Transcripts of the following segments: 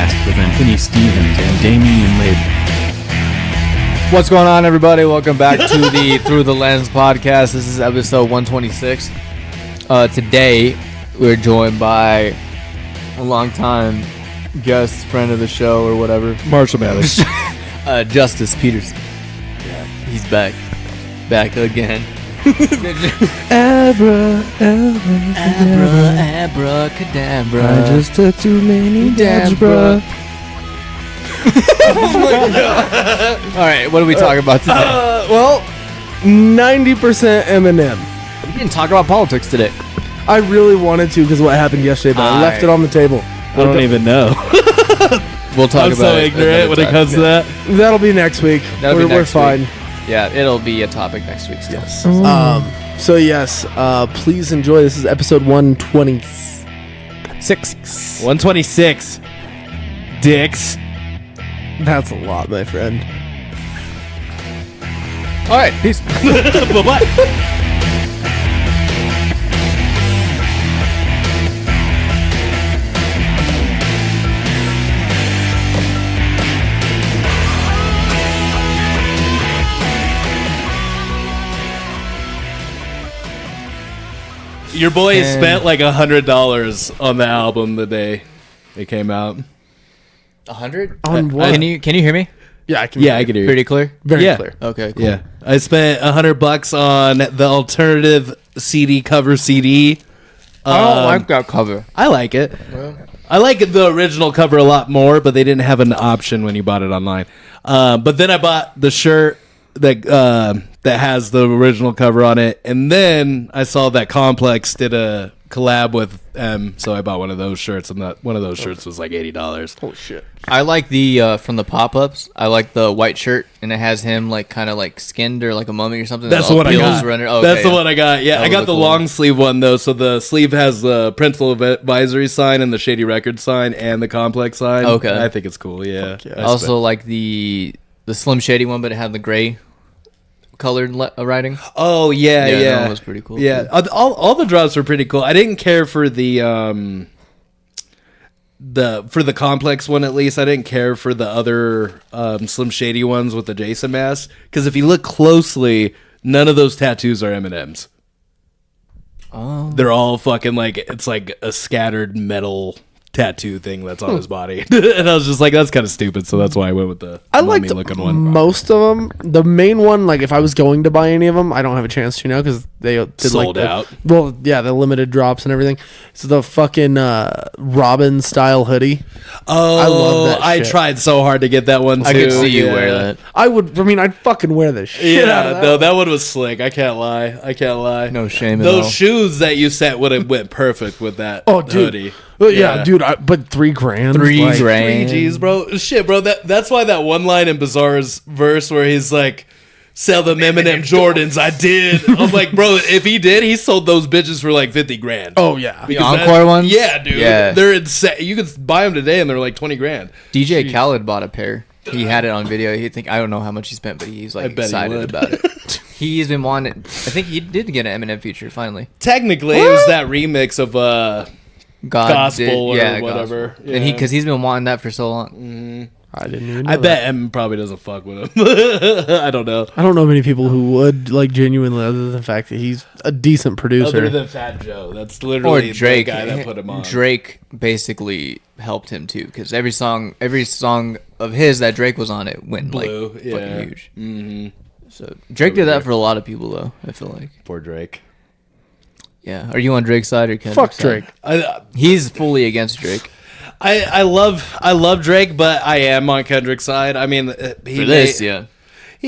podcast with Anthony Stevens and Damian Lib. What's going on, everybody? Welcome back to the Through the Lens podcast. This is episode 126. Today, we're joined by a longtime guest, friend of the show, or whatever. Marshall Mathers. Justus Peterson. Yeah, he's back. Back again. Abracadabra. I just took too many dabs, bruh. Oh my God. All right, what are we talking about today? Well, 90% Eminem. We didn't talk about politics today. I really wanted to because of what happened yesterday, but I left it on the table. I don't even know. We'll talk I'm about so it ignorant when it comes to that. That'll be next week. We're fine. Week. Yeah, it'll be a topic next week still. Yes. So yes, please enjoy. This is episode 126. 126. Dicks. That's a lot, my friend. All right, peace. Bye-bye. Your boy spent like $100 on the album the day it came out. 100? On what? Can you hear me? Yeah, I can. Yeah, I can hear you. Pretty clear? Very Yeah. clear. Okay, cool. Yeah, I spent $100 on the alternative CD cover CD. I don't like that cover. I like it. I like the original cover a lot more, but they didn't have an option when you bought it online. But then I bought the shirt that has the original cover on it, and then I saw that Complex did a collab with M, so I bought one of those shirts, and one of those shirts was like $80. Holy shit. I like the, from the pop-ups, I like the white shirt, and it has him like kind of like skinned or like a mummy or something. That's the one I got. That's the one I got. Yeah, I got the long sleeve one though. So the sleeve has the Principal Advisory sign and the Shady Records sign and the Complex sign. Okay, I think it's cool. Yeah. I also like the Slim Shady one, but it had the gray colored writing. Oh yeah. That one was pretty cool. Yeah, all the drops were pretty cool. I didn't care for the Complex one, at least. I didn't care for the other Slim Shady ones with the Jason mask, because if you look closely, none of those tattoos are Eminem's. Oh. They're all fucking like, it's like a scattered metal tattoo thing that's on his body. And I was just like, that's kind of stupid, so that's why I went with the mummy looking one. Most of them. The main one, like if I was going to buy any of them, I don't have a chance to now because they did sold like out. Well, yeah, the limited drops and everything. So the fucking Robin style hoodie. Oh, I love that I shit. tried so hard to get that one too. I could see you wear that. I'd fucking wear this shit out of that. No, that one was slick. I can't lie. No shame at Those all. shoes that you sent would have went perfect with that hoodie. Well, yeah, dude. But $3,000. $3 grand. 3 Gs, bro. Shit, bro. That's why that one line in Bizarre's verse where he's like, "Sell them Eminem Jordans." I did. I'm like, bro, if he did, he sold those bitches for like 50 grand. Oh yeah. The Encore ones? Yeah, dude. Yeah. They're insane. You could buy them today and they're like 20 grand. DJ Khaled bought a pair. He had it on video. I don't know how much he spent, but he's like excited about it. He's been wanting. I think he did get an Eminem feature finally. Technically, it was that remix of Gospel or whatever. Gospel. And because he's been wanting that for so long. Mm-hmm. I didn't even know I bet M probably doesn't fuck with him. I don't know. I don't know many people who would, like, genuinely, other than the fact that he's a decent producer. Other than Fat Joe. That's literally Or Drake. the guy that put him on. Drake basically helped him too, because every song of his that Drake was on, it went Blue, like yeah. fucking huge. Mm-hmm. So Drake did that for a lot of people, though. I feel like. Poor Drake. Yeah. Are you on Drake's side or Kendrick's Fuck side? Drake. He's fully against Drake. I love Drake, but I am on Kendrick's side. I mean, he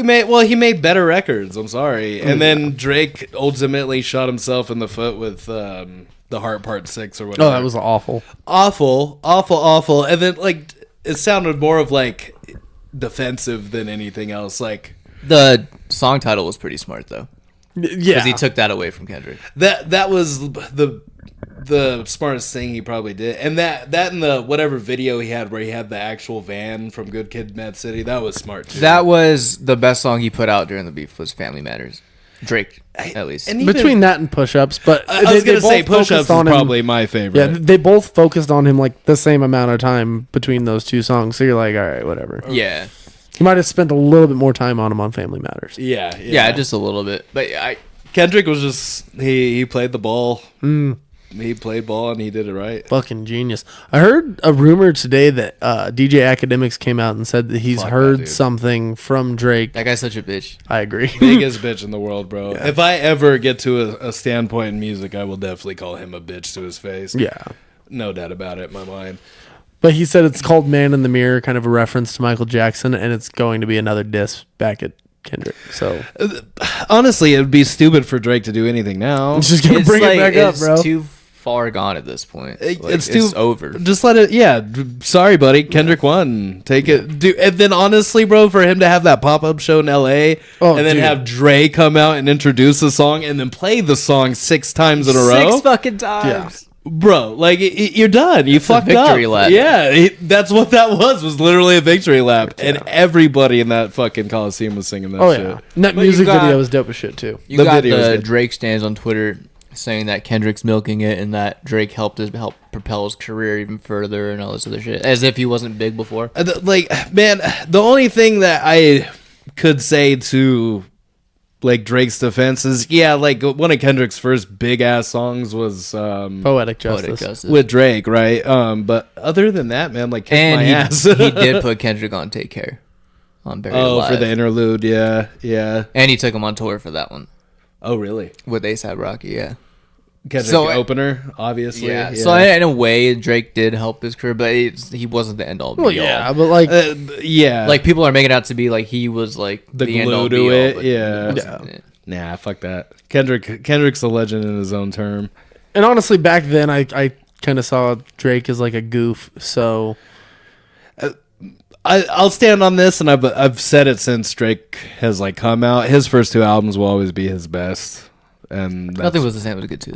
made better records. I'm sorry. And then Drake ultimately shot himself in the foot with the Heart Part 6 or whatever. Oh, that was awful. Awful. And then like it sounded more of like defensive than anything else. Like The song title was pretty smart though, Yeah. because he took that away from Kendrick. that was the smartest thing he probably did. And that and the whatever video he had where he had the actual van from Good Kid, Mad City, that was smart too. That was the best song he put out during the beef was Family Matters. Drake, at least. And even, Between that and push-ups, but I was gonna say both push-ups focused is on him- probably my favorite. Yeah, they both focused on him like the same amount of time between those two songs. So you're like, all right, whatever. Yeah. He might have spent a little bit more time on him on Family Matters. Yeah, just a little bit. But Kendrick was just he played the ball. He played ball and he did it right. Fucking genius. I heard a rumor today that DJ Academics came out and said that he's Fuck that heard dude. something from Drake. that guy's such a bitch. I agree. Biggest bitch in the world, bro. Yeah. If I ever get to a standpoint in music, I will definitely call him a bitch to his face. Yeah. No doubt about it in my mind. But he said it's called Man in the Mirror, kind of a reference to Michael Jackson, and it's going to be another diss back at Kendrick. So Honestly, it would be stupid for Drake to do anything now. it's just going to bring it back up, it's bro. too far gone at this point. It's over. Just let it. Yeah, sorry, buddy. Kendrick won. Take it, dude. And then honestly, bro, for him to have that pop up show in L.A. Oh, and then dude. have Dre come out and introduce the song and then play the song 6 times in a row, 6 fucking times. bro. Like you're done. You fucked victory up. lap. Yeah, that's what that was literally a victory lap, and everybody in that fucking Coliseum was singing that Oh, shit. yeah. And that But you music got- video was dope as shit, too. You The got video is the good. Drake stands on Twitter saying that Kendrick's milking it and that Drake help propel his career even further and all this other shit, as if he wasn't big before. Like, man, the only thing that I could say to like Drake's defense is, yeah, like one of Kendrick's first big ass songs was Poetic Justice. Poetic Justice. with Drake, right? But other than that, man, like, kiss And my ass. he did put Kendrick on Take Care on Buried Oh, Alive. for the interlude, yeah. And he took him on tour for that one Oh, really? with A$AP Rocky, yeah. Kendrick So, opener, obviously. Yeah. So in a way, Drake did help his career, but he wasn't the end all. Well, yeah, but like, yeah, Like people are making it out to be like he was like The end glue all to be all, it, but yeah. he wasn't it. nah, fuck that. Kendrick's a legend in his own term. and honestly, back then, I kind of saw Drake as like a goof. So I'll stand on this, and I've said it since Drake has like come out. His first 2 albums will always be his best, and that's Nothing was the same. It was good too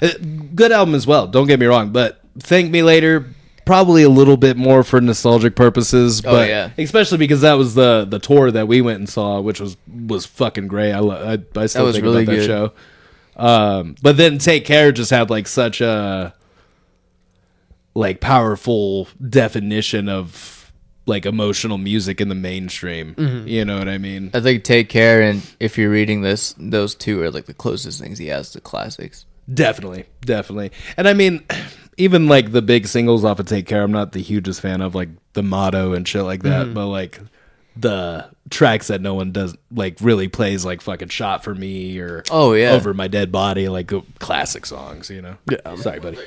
though. good album as well. Don't get me wrong, but Thank Me Later probably a little bit more for nostalgic purposes. Oh, But yeah. especially because that was the tour that we went and saw, which was fucking great. I still was think really about that good. show. But then Take Care just had like such a like powerful definition of like emotional music in the mainstream. Mm-hmm. You know what I mean? I think Take Care and If You're Reading This, those two are like the closest things he has to classics. Definitely. And I mean, even like the big singles off of Take Care, I'm not the hugest fan of, like the Motto and shit like that. But like the tracks that no one does like really plays, like fucking Shot for Me or Oh, yeah. Over My Dead Body, like classic songs, you know? Yeah. Sorry, buddy.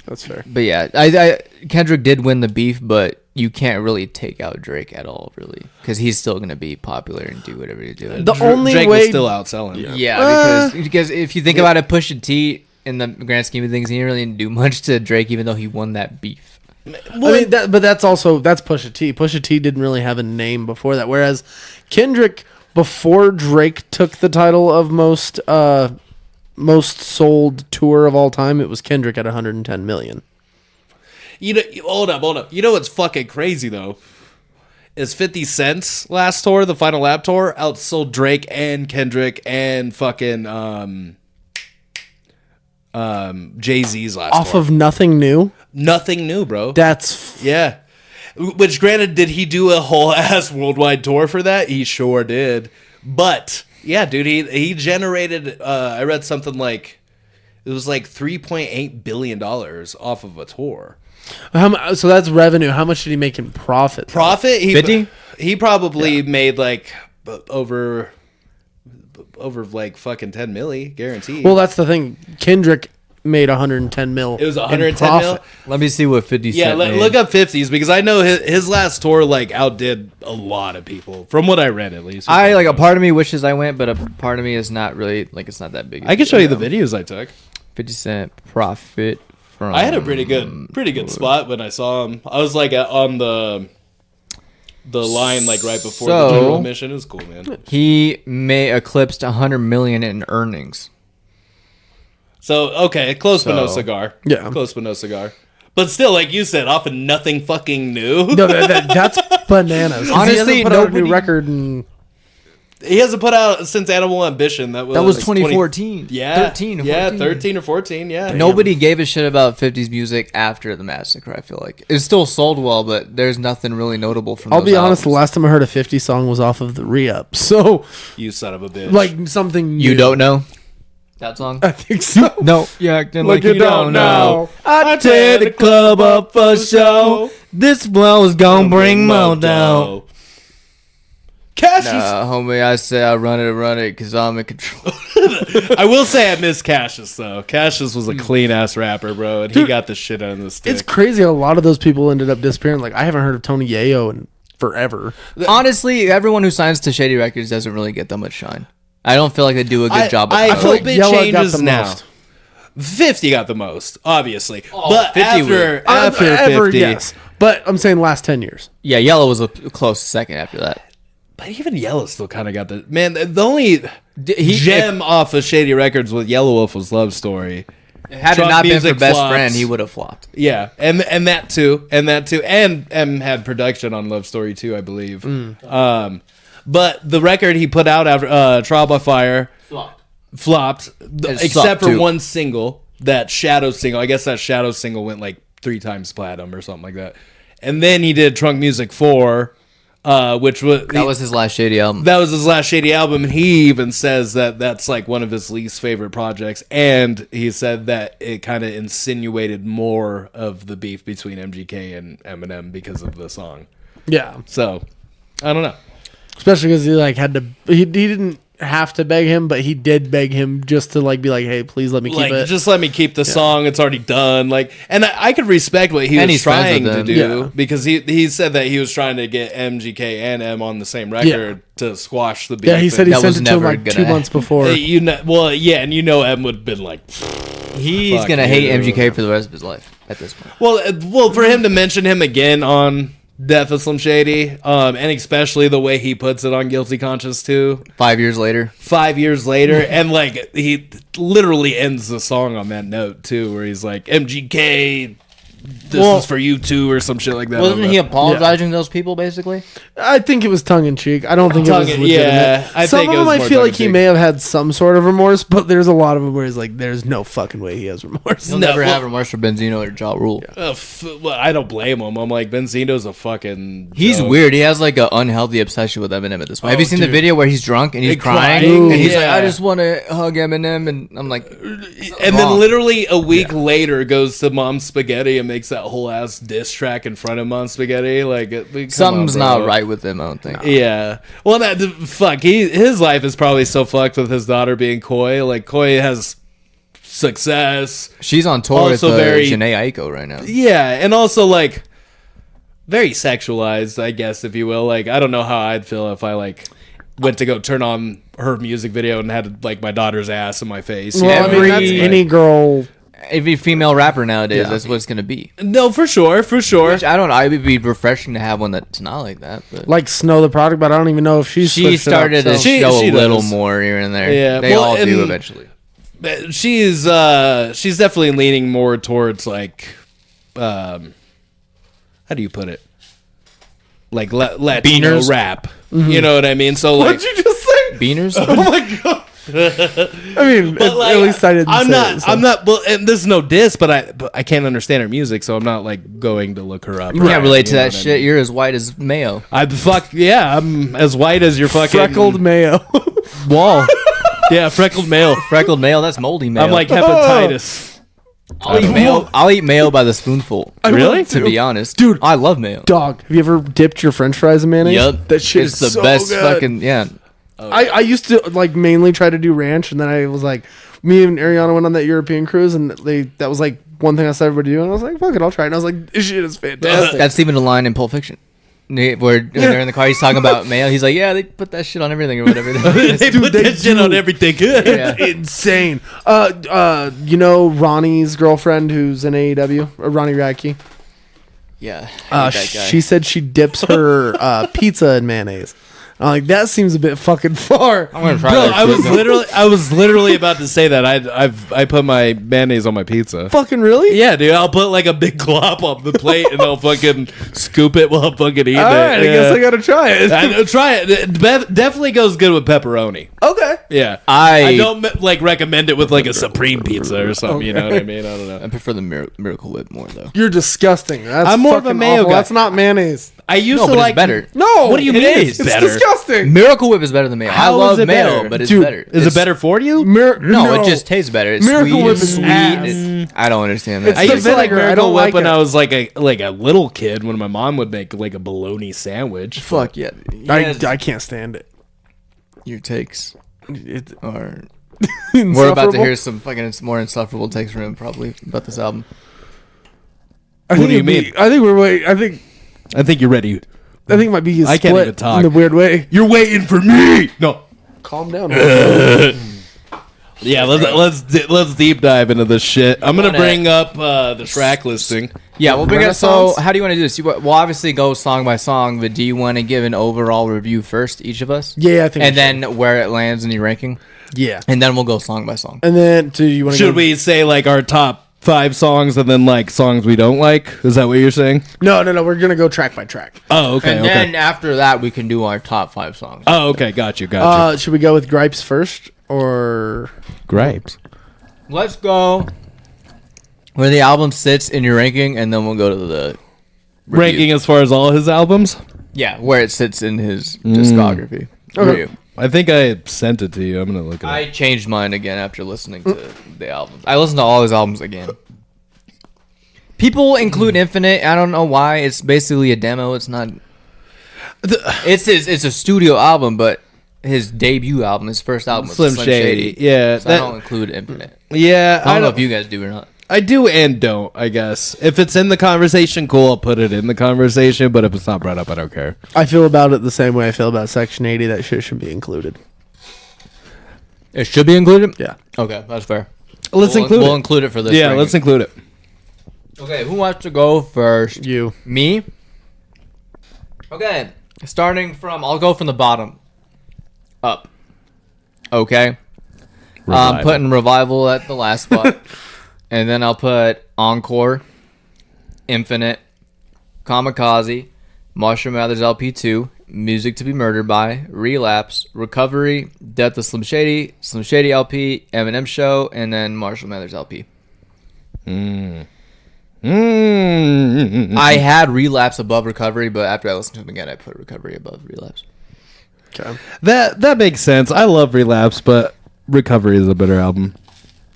that's fair. But yeah, I Kendrick did win the beef, but you can't really take out Drake at all, really, because he's still gonna be popular and do whatever he's doing. The only Drake way was still outselling. Yeah, because if you think about it, Pusha T in the grand scheme of things, he didn't really do much to Drake, even though he won that beef. I mean, but that's Pusha T. Pusha T didn't really have a name before that, whereas Kendrick, before Drake took the title of most sold tour of all time, it was Kendrick at 110 million. You know, hold up. You know what's fucking crazy though? Is 50 Cent's last tour, the Final Lap tour, outsold Drake and Kendrick and fucking Jay-Z's last Off tour. of Nothing New. Nothing new, bro. That's Yeah. Which, granted, did he do a whole ass worldwide tour for that? He sure did. But yeah, dude, he generated. I read something like it was like $3.8 billion off of a tour. so that's revenue. How much did he make in profit? Profit? 50? He probably made like over like fucking 10 milli, guaranteed. Well, that's the thing. Kendrick made 110 mil. it was in 110 mil. profit. Let me see what 50 Yeah, Cent made. look up 50s because I know his last tour like outdid a lot of people from what I read at least. A part of me wishes I went, but a part of me is not really like it's not that big. I can show you the videos I took. 50 Cent profit from. I had a pretty good spot when I saw him. I was like on the line like right before the So- general admission. It was cool, man. He may eclipsed 100 million in earnings. So okay, close but no So- cigar. Yeah. Close but no cigar. But still, like you said, off of nothing fucking new. No, that's bananas. 'Cause he Honestly, hasn't put out a new nobody- record. And He hasn't put out since Animal Ambition. That was 2014. Yeah, 13 or 14. Yeah, 13 or 14. Yeah. Nobody gave a shit about 50s music after the massacre. I feel like it still sold well, but there's nothing really notable from. I'll those be honest. The albums. last time I heard a 50 song was off of the re-up. So You son of a bitch. like something You new. don't know that song? I think so. No, you're acting Like you don't know. I tear the club up for show. This flow's gonna bring more down. Cassius. Nah, homie, I say I run it, because I'm in control. I will say I miss Cassius, though. Cassius was a clean-ass rapper, bro, and he got the shit out of the stick. It's crazy how a lot of those people ended up disappearing. Like, I haven't heard of Tony Yayo in forever. Honestly, everyone who signs to Shady Records doesn't really get that much shine. I don't feel like they do a good job. I of feel like hope it Yella got changes the now. most. 50 got the most, obviously. But 50 after Ever, 50... yes. But I'm saying last 10 years. Yeah, Yellow was a close second after that. But even Yellow still kind of got the... Man, the only He gem off of Shady Records with Yellow Wolf was Love Story. Had it Trump not been for music Best flops. Friend, he would have flopped. Yeah, and that too, and had production on Love Story too, I believe. But the record he put out after Trial by Fire flopped, except sucked, for too. one single, that Shadow single. I guess that Shadow single went like 3 times platinum or something like that. And then he did Trunk Music 4, which That was his last Shady album. that was his last Shady album, and he even says that that's like one of his least favorite projects. And he said that it kind of insinuated more of the beef between MGK and Eminem because of the song. Yeah. So, I don't know. Especially because he like had to. He didn't have to beg him, but he did beg him just to like be like, hey, please let me keep Like, it. just let me keep the song. It's already done. Like, and I could respect what he And was he's friends trying with to them. do Yeah. because he said that he was trying to get MGK and M on the same record to squash the beef. Yeah, he said he That sent was it to him never like gonna 2 months before. You know, well, yeah, and M would have been like, He's Fuck gonna hate you. MGK for the rest of his life at this point. well, for him to mention him again on Death of Slim Shady, and especially the way he puts it on Guilty Conscience too, 5 years later, 5 years later, and like he literally ends the song on that note too, where he's like, MGK, this is for you too, or some shit like that. wasn't he apologizing to those people basically? I think it was tongue in cheek. I don't think it was legitimate. Yeah, I Some think of it them was I more feel like he tongue-in-cheek. may have had some sort of remorse, but there's a lot of them where he's like, there's no fucking way he has remorse. He'll No, never well- have remorse for Benzino or Ja Rule. Well, I don't blame him. I'm like, Benzino's a fucking. He's joke. weird. He has like an unhealthy obsession with Eminem at this point. Have you seen the dude. video where he's drunk and he's And crying? crying, And he's like, yeah. I just want to hug Eminem. And I'm like, And then literally a week later goes to Mom Spaghetti and makes that whole ass diss track in front of Mom Spaghetti. Like, come something's on, bro. not right with him, I don't think. Yeah. Well, his life is probably so fucked with his daughter being Koi. Like, Koi has success. She's on tour Also with very- Janae Aiko right now. Yeah, and also like very sexualized, I guess, if you will. Like, I don't know how I'd feel if I like went to go turn on her music video and had like my daughter's ass in my face. You Well, know? I mean, that's Every- any girl. Every female rapper nowadays, Yeah. that's what it's going to be. No, for sure. Which I don't know. It would be refreshing to have one that's not like that. But Like Snow the product, but I don't even know if she switched started it up, to so. She show a little does. more here and there. Yeah, They well, all do and- eventually. She's definitely leaning more towards like how do you put it? Like Latino Beaners? rap. You know what I mean? So like What'd you just say? Beaners? Oh my god! I mean, But, like, at least I didn't. I'm say not. it, so. I'm not. Well, and this is no diss, but I can't understand her music, so I'm not like going to look her up. You can't relate to that shit. You're as white as mayo. I'm as white as your fucking Freckled mayo. wall. Yeah, freckled male. Freckled mayo, that's moldy mayo. I'm like hepatitis. I'll eat mayo by the spoonful. Really? To be honest. Dude. I love mayo. Dog, have you ever dipped your French fries in mayonnaise? Yep. That shit it's is the so best good. fucking, yeah. I used to like mainly try to do ranch, and then I was like, me and Ariana went on that European cruise, and that was like one thing I saw everybody do, and I was like, fuck it, I'll try it. And I was like, this shit is fantastic. That's even a line in Pulp Fiction. Where when they're in the car, he's talking about mayo. He's like, yeah, they put that shit on everything or whatever. They put that shit on everything. Yeah. Insane. You know Ronnie's girlfriend who's in AEW, or Ronnie Radke? Yeah. I hate that guy. She said she dips her pizza in mayonnaise. I'm like, that seems a bit fucking far. I'm gonna try Bro, that. I was literally about to say that. I put my mayonnaise on my pizza. Fucking really? Yeah, dude. I'll put like a big glop on the plate and I'll fucking scoop it while I'm fucking eating All it. right, I guess I gotta try it. Try it. It definitely goes good with pepperoni. Okay. Yeah, I don't like recommend it with like a supreme pizza or something. You know what I mean? I don't know. I prefer the Miracle Whip more though. You're disgusting. That's I'm more of a fucking mayo awful. guy. That's not mayonnaise. I used No, to but like it's better. No. What do you It mean is. It's better? disgusting. Miracle Whip is better than mayo. How I love is it mayo, better? but it's Dude, better. Is it better for you? No, it just tastes better. It's Miracle sweet. Whip It's is sweet. ass. I don't understand that. It's I the used to like vinegar. I Miracle don't Whip like when it. I was like a little kid when my mom would make like a bologna sandwich. Fuck yeah. I can't stand it. Your takes It's are. We're about to insufferable. hear some fucking more insufferable takes from him probably about this album. I What think do you it'd be- mean? I think we're wait. I think you're ready. it might be a I can't split even talk. in a weird way. You're waiting for me. No. Calm down. Yeah, let's deep dive into this shit. I'm gonna wanna- bring up the track listing. Yeah, we'll bring it. So, Renaissance? how do you want to do this? We'll obviously go song by song, but do you want to give an overall review first, each of us? Yeah, I think. And we should. then where it lands in your ranking, yeah, and then we'll go song by song. and then do you want to? Should we say like our top 5 songs and then like songs we don't like? Is that what you're saying? No. We're gonna go track by track. Oh, okay, And then after that, we can do our top 5 songs. Oh, okay, got you. Should we go with gripes first or? Gripes. Let's go where the album sits in your ranking, and then we'll go to the review. Ranking as far as all his albums? Yeah, where it sits in his discography. Okay. Review. I think I sent it to you. I'm gonna look it up. I changed mine again after listening to the albums. I listened to all his albums again. People include Infinite. I don't know why. It's basically a demo. It's not. It's a studio album, but his debut album, his first album, was Slim Shady. Yeah, So I don't include Infinite. yeah. I don't know if you guys do or not. I do and don't, I guess. If it's in the conversation, cool, I'll put it in the conversation, but if it's not brought up, I don't care. I feel about it the same way I feel about Section 80. That shit should be included. It should be included. Yeah. Okay, that's fair. Let's include We'll it. include it for this. Yeah, ranking. let's include it. Okay, who wants to go first? You. Me? Okay, starting from, I'll go from the bottom up. Okay. I'm Revival. putting Revival at the last spot. And then I'll put Encore, Infinite, Kamikaze, Marshall Mathers LP2, Music to be Murdered by, Relapse, Recovery, Death of Slim Shady LP, Eminem Show, and then Marshall Mathers LP. I had Relapse above Recovery, but after I listened to them again, I put Recovery above Relapse. Okay. That makes sense. I love Relapse, but Recovery is a better album.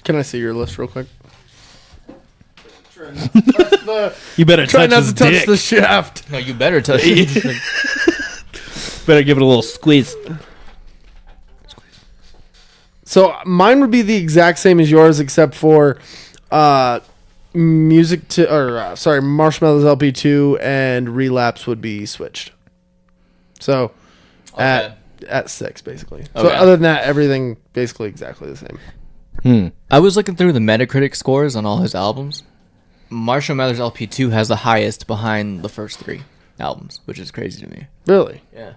Can I see your list real quick? You better Try touch not his to touch dick. the shaft. No, you better touch it. Better give it a little squeeze. So mine would be the exact same as yours, except for Marshmallows LP2 and Relapse would be switched. So at 6 basically. So Okay. other than that, everything basically exactly the same. I was looking through the Metacritic scores on all his albums. Marshall Mathers LP2 has the highest behind the first 3 albums, which is crazy to me. Really? Yeah.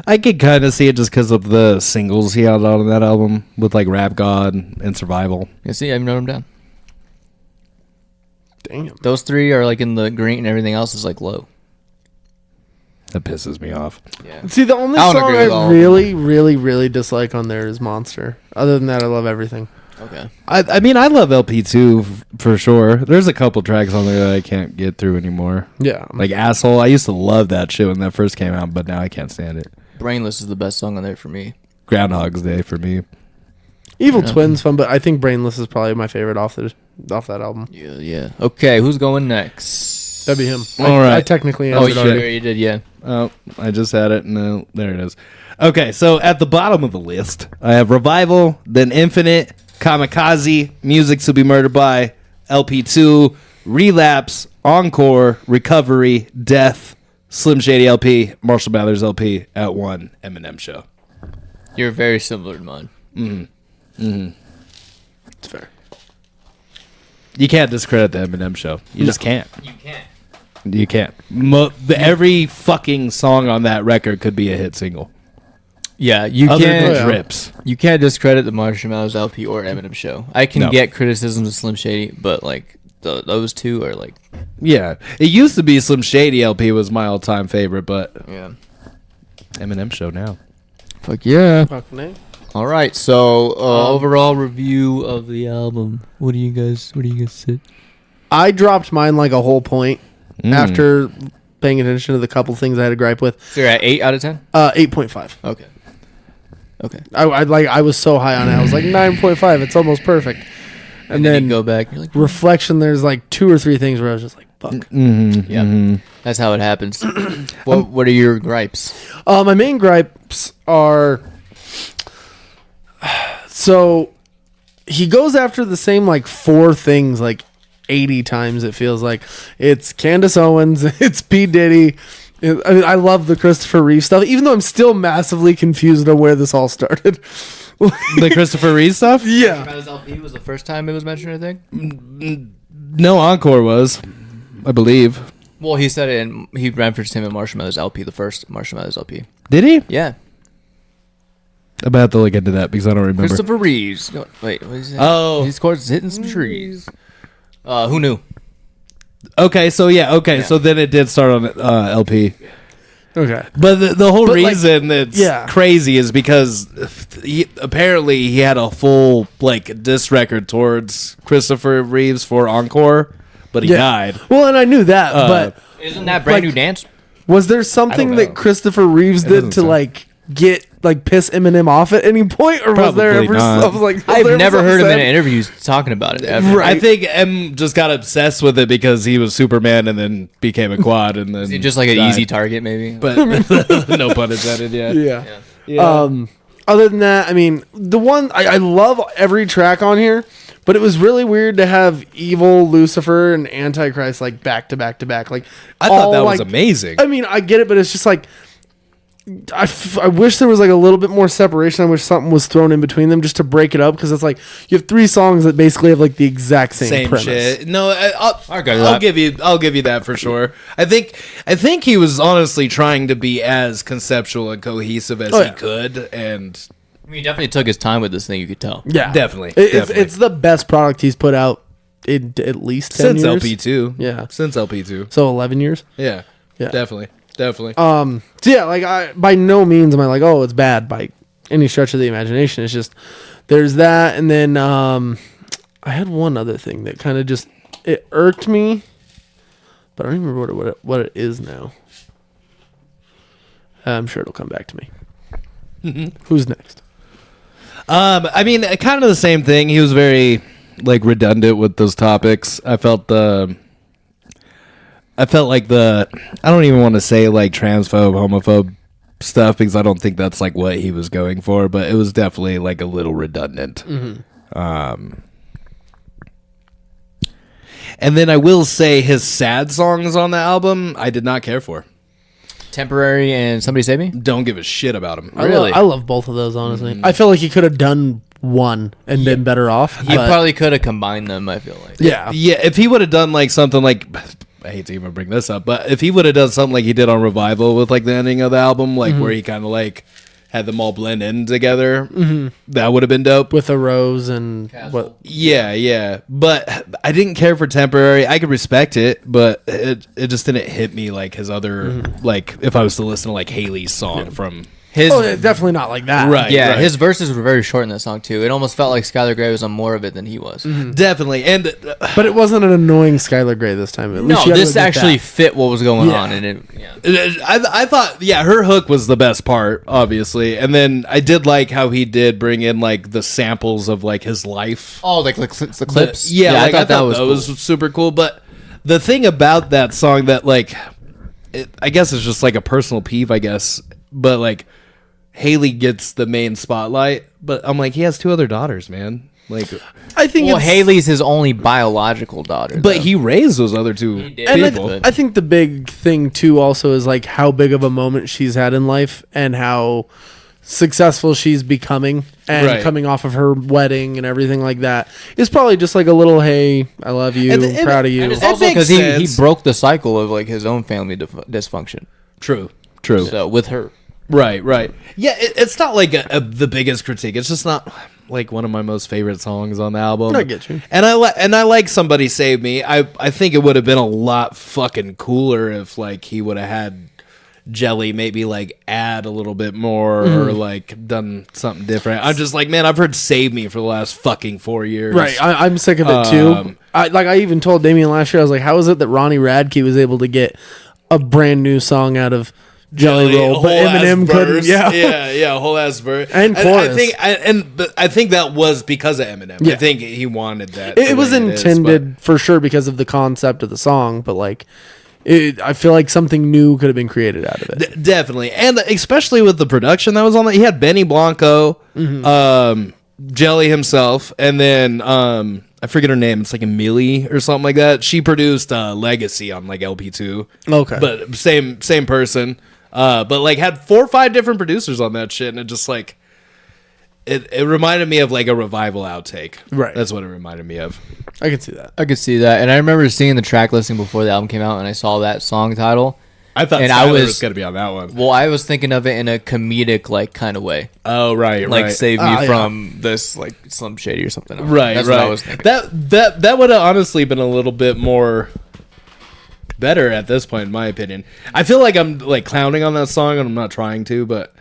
I could kind of see it just because of the singles he had on that album with like Rap God and Survival. Yeah, see, I've noted them down. Damn. Those 3 are like in the green and everything else is like low. That pisses me off. Yeah. See, the only I don't song agree with all I of them. really, really, really dislike on there is Monster. Other than that, I love everything. Okay. I mean, I love LP2 for sure. There's a couple tracks on there that I can't get through anymore. Yeah. Like Asshole, I used to love that shit when that first came out, but now I can't stand it. Brainless is the best song on there for me. Groundhog's Day for me. Evil Twin's fun, but I think Brainless is probably my favorite off that album. Yeah. Okay, who's going next? That'd be him. All I right. technically Oh, answered you already. did, yeah. Oh, I just had it. No, there it is. Okay, so at the bottom of the list, I have Revival, then Infinite, Kamikaze, Music to be Murdered by, LP2, Relapse, Encore, Recovery, Death, Slim Shady LP, Marshall Mathers LP, at 1, Eminem Show. You're very similar to mine. It's fair. You can't discredit the Eminem Show. You just can't. You can't. You can't. Every fucking song on that record could be a hit single. Yeah, you Other can't. than Drips. You can't discredit the Marshmallows LP or Eminem show. I can No. get criticisms of Slim Shady, but like those two are like, Yeah. It used to be Slim Shady LP was my all-time favorite, but yeah, Eminem show now. fuck yeah. Fucking A. All right, so overall review of the album. What do you guys say? I dropped mine like a whole point after paying attention to the couple things I had a gripe with. So you're at 8 out of 10. 8.5. Okay. I was so high on it. I was like 9.5. It's almost perfect. And then then you go back. You're like, reflection. There's like 2 or 3 things where I was just like, fuck. yeah, that's how it happens. What are your gripes? My main gripes are so he goes after the same like 4 things like 80 times. It feels like it's Candace Owens, it's P Diddy. I mean, I love the Christopher Reeve stuff, even though I'm still massively confused on where this all started. The Christopher Reeve stuff? Yeah, LP was the first time it was mentioned, I think. No, Encore was, I believe. Well, he said it, and he referenced him in Marshmallows LP, the first Marshmallows LP. Did he? Yeah. I'm about to look into that because I don't remember. Christopher Reeves. No, wait, what is that? Oh. He scores hitting some trees. Who knew? Okay, so so then it did start on LP. okay. But the whole But, like, reason that's crazy is because apparently he had a full like diss record towards Christopher Reeves for Encore, but he died. Well, and I knew that, but Isn't that brand Like- new dance? was there something know. that Christopher Reeves did doesn't to say. like get like piss Eminem off at any point, or was there Probably ever? not. I was like, was I've there ever never heard him something in said? interviews talking about it ever. Right. I think M just got obsessed with it because he was Superman and then became a quad and then Is he just like an died. easy target, maybe? But no pun intended. Yeah. Yeah. Other than that, I mean, the one I love every track on here, but it was really weird to have Evil, Lucifer, and Antichrist like back to back to back. Like I thought all, that was like- amazing. I mean, I get it, but it's just like I wish there was like a little bit more separation. I wish something was thrown in between them just to break it up, because it's like you have 3 songs that basically have like the exact same premise. shit. No, I'll go to I'll that. give you that for sure. I think he was honestly trying to be as conceptual and cohesive as he could, and I mean, he definitely took his time with this thing, you could tell. Yeah, Definitely, It's definitely. it's the best product he's put out in at least 10 since years. LP2, Yeah. since LP2, So 11 years. yeah, Yeah. definitely. So yeah, like I by no means am I like, oh, it's bad by any stretch of the imagination. It's just there's that, and then I had one other thing that kind of just it irked me, but I don't even remember what it is now. I'm sure it'll come back to me. Who's next? I mean, kind of the same thing. He was very like redundant with those topics. I felt like I don't even want to say like transphobe, homophobe stuff because I don't think that's like what he was going for, but it was definitely like a little redundant. And then I will say his sad songs on the album, I did not care for. Temporary and Somebody Save Me? Don't give a shit about him. Really? I love both of those, honestly. I feel like he could have done one and been better off. He but- probably could have combined them, I feel like. yeah. Yeah, if he would have done like something like, I hate to even bring this up, but if he would have done something like he did on Revival with like the ending of the album, like where he kind of like had them all blend in together, that would have been dope. With a rose and what? Yeah. But I didn't care for Temporary. I could respect it, but it just didn't hit me like his other, like if I was to listen to like Haley's song from... His Oh, yeah, definitely not like that. Right. his verses were very short in that song too. It almost felt like Skylar Grey was on more of it than he was. Definitely. And But it wasn't an annoying Skylar Grey this time. At No, least you gotta this admit actually that. fit what was going Yeah. on, and it I thought, her hook was the best part, obviously. And then I did like how he did bring in like the samples of like his life. Oh, like the clips. I thought that was cool. super cool. But the thing about that song that like, I guess it's just like a personal peeve, I guess. But like, Haley gets the main spotlight. But I'm like, he has 2 other daughters, man. Like, I think Well, it's, Haley's his only biological daughter. but though. he raised those other 2 did. and people. I think the big thing too also is like how big of a moment she's had in life and how successful she's becoming and Right. coming off of her wedding and everything like that. It's probably just like a little, hey, I love you, And- and- proud of you. And it's That also makes because he sense. broke the cycle of like his own family dysfunction. True. So with her, Right. Yeah, it's not like the biggest critique. It's just not like one of my most favorite songs on the album. I get you. And I like Somebody Save Me. I think it would have been a lot fucking cooler if like he would have had Jelly maybe like add a little bit more or like done something different. I'm just like, man, I've heard Save Me for the last fucking 4 years. Right, I'm sick of it too. I even told Damien last year, I was like, how is it that Ronnie Radke was able to get a brand new song out of Jelly Roll, but Eminem couldn't? Yeah, a whole ass verse And chorus. I think that was because of Eminem. Yeah. I think he wanted that. It was intended for sure because of the concept of the song, but like, I feel like something new could have been created out of it. Definitely, and especially with the production that was on it. He had Benny Blanco, Jelly himself, and then I forget her name. It's like Amelie or something like that. She produced Legacy on like LP2. Okay, but same person. But like had 4 or 5 different producers on that shit, and it just like it reminded me of like a revival outtake. Right, that's what it reminded me of. I can see that. I could see that, and I remember seeing the track listing before the album came out, and I saw that song title. I thought and Skylar was going to be on that one. Well, I was thinking of it in a comedic like kind of way. Oh, right, like right. save me from this like Slim Shady or something. Right, that's right. what I was thinking. That would have honestly been a little bit more better at this point, in my opinion. I feel like I'm like clowning on that song, and I'm not trying to, but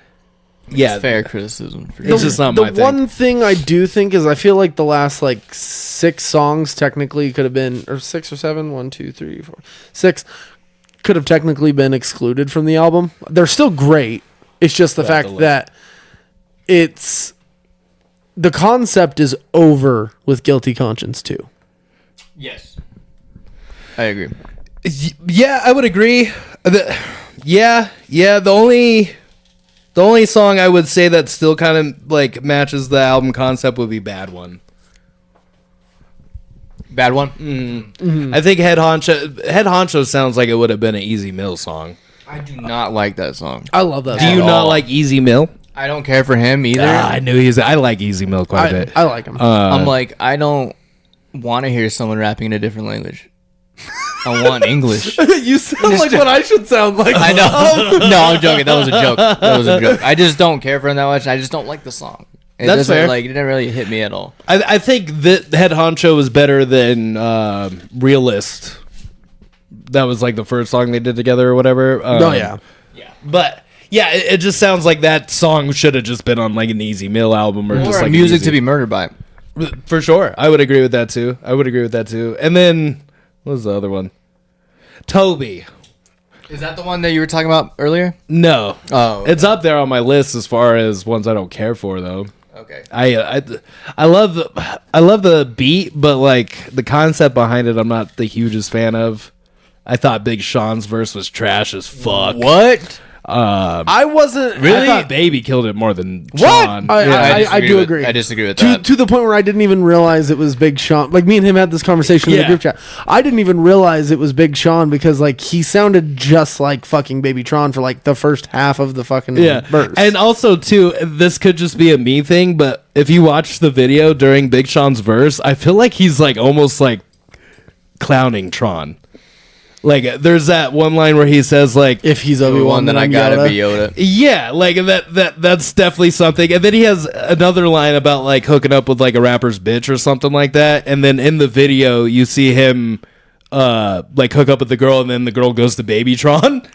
yeah, it's fair criticism. For it's just not my thing. The one thing I do think is I feel like the last like 6 songs technically could have been, or 6 or 7, 1, 2, 3, 4, 6 could have technically been excluded from the album. They're still great. It's just the fact that it's the concept is over with Guilty Conscience too. Yes, I agree. Yeah, I would agree. The only song I would say that still kind of like matches the album concept would be Bad One. Bad One? Mm-hmm. I think Head Honcho sounds like it would have been an Easy Mill song. I do not like that song. I love that Do song. you not like Easy Mill? I don't care for him either. I knew I like Easy Mill quite a bit. I like him. I'm like, I don't want to hear someone rapping in a different language. I want English. You sound like what I should sound like. I know. No, I'm joking. That was a joke. I just don't care for him that much. I just don't like the song. That's fair. Like, it didn't really hit me at all. I think that Head Honcho was better than Realist. That was like the first song they did together or whatever. Yeah. But yeah, it just sounds like that song should have just been on like an Easy Mill album or just like Music to Be Murdered By. For sure. I would agree with that too. And then what was the other one? Toby. Is that the one that you were talking about earlier? No. Oh, okay. It's up there on my list as far as ones I don't care for though. Okay. I love the beat, but like the concept behind it, I'm not the hugest fan of. I thought Big Sean's verse was trash as fuck. What? I wasn't I thought Baby killed it more than What? Sean. I do agree. I disagree with that. To the point where I didn't even realize it was Big Sean. Like me and him had this conversation in the group chat. I didn't even realize it was Big Sean because like he sounded just like fucking Baby Tron for like the first half of the fucking verse. And also too, this could just be a me thing, but if you watch the video during Big Sean's verse, I feel like he's like almost like clowning Tron. Like there's that one line where he says like, if he's Obi-Wan, then I gotta be Yoda. Yeah, like that's definitely something. And then he has another line about like hooking up with like a rapper's bitch or something like that. And then in the video you see him like hook up with the girl, and then the girl goes to Baby Tron.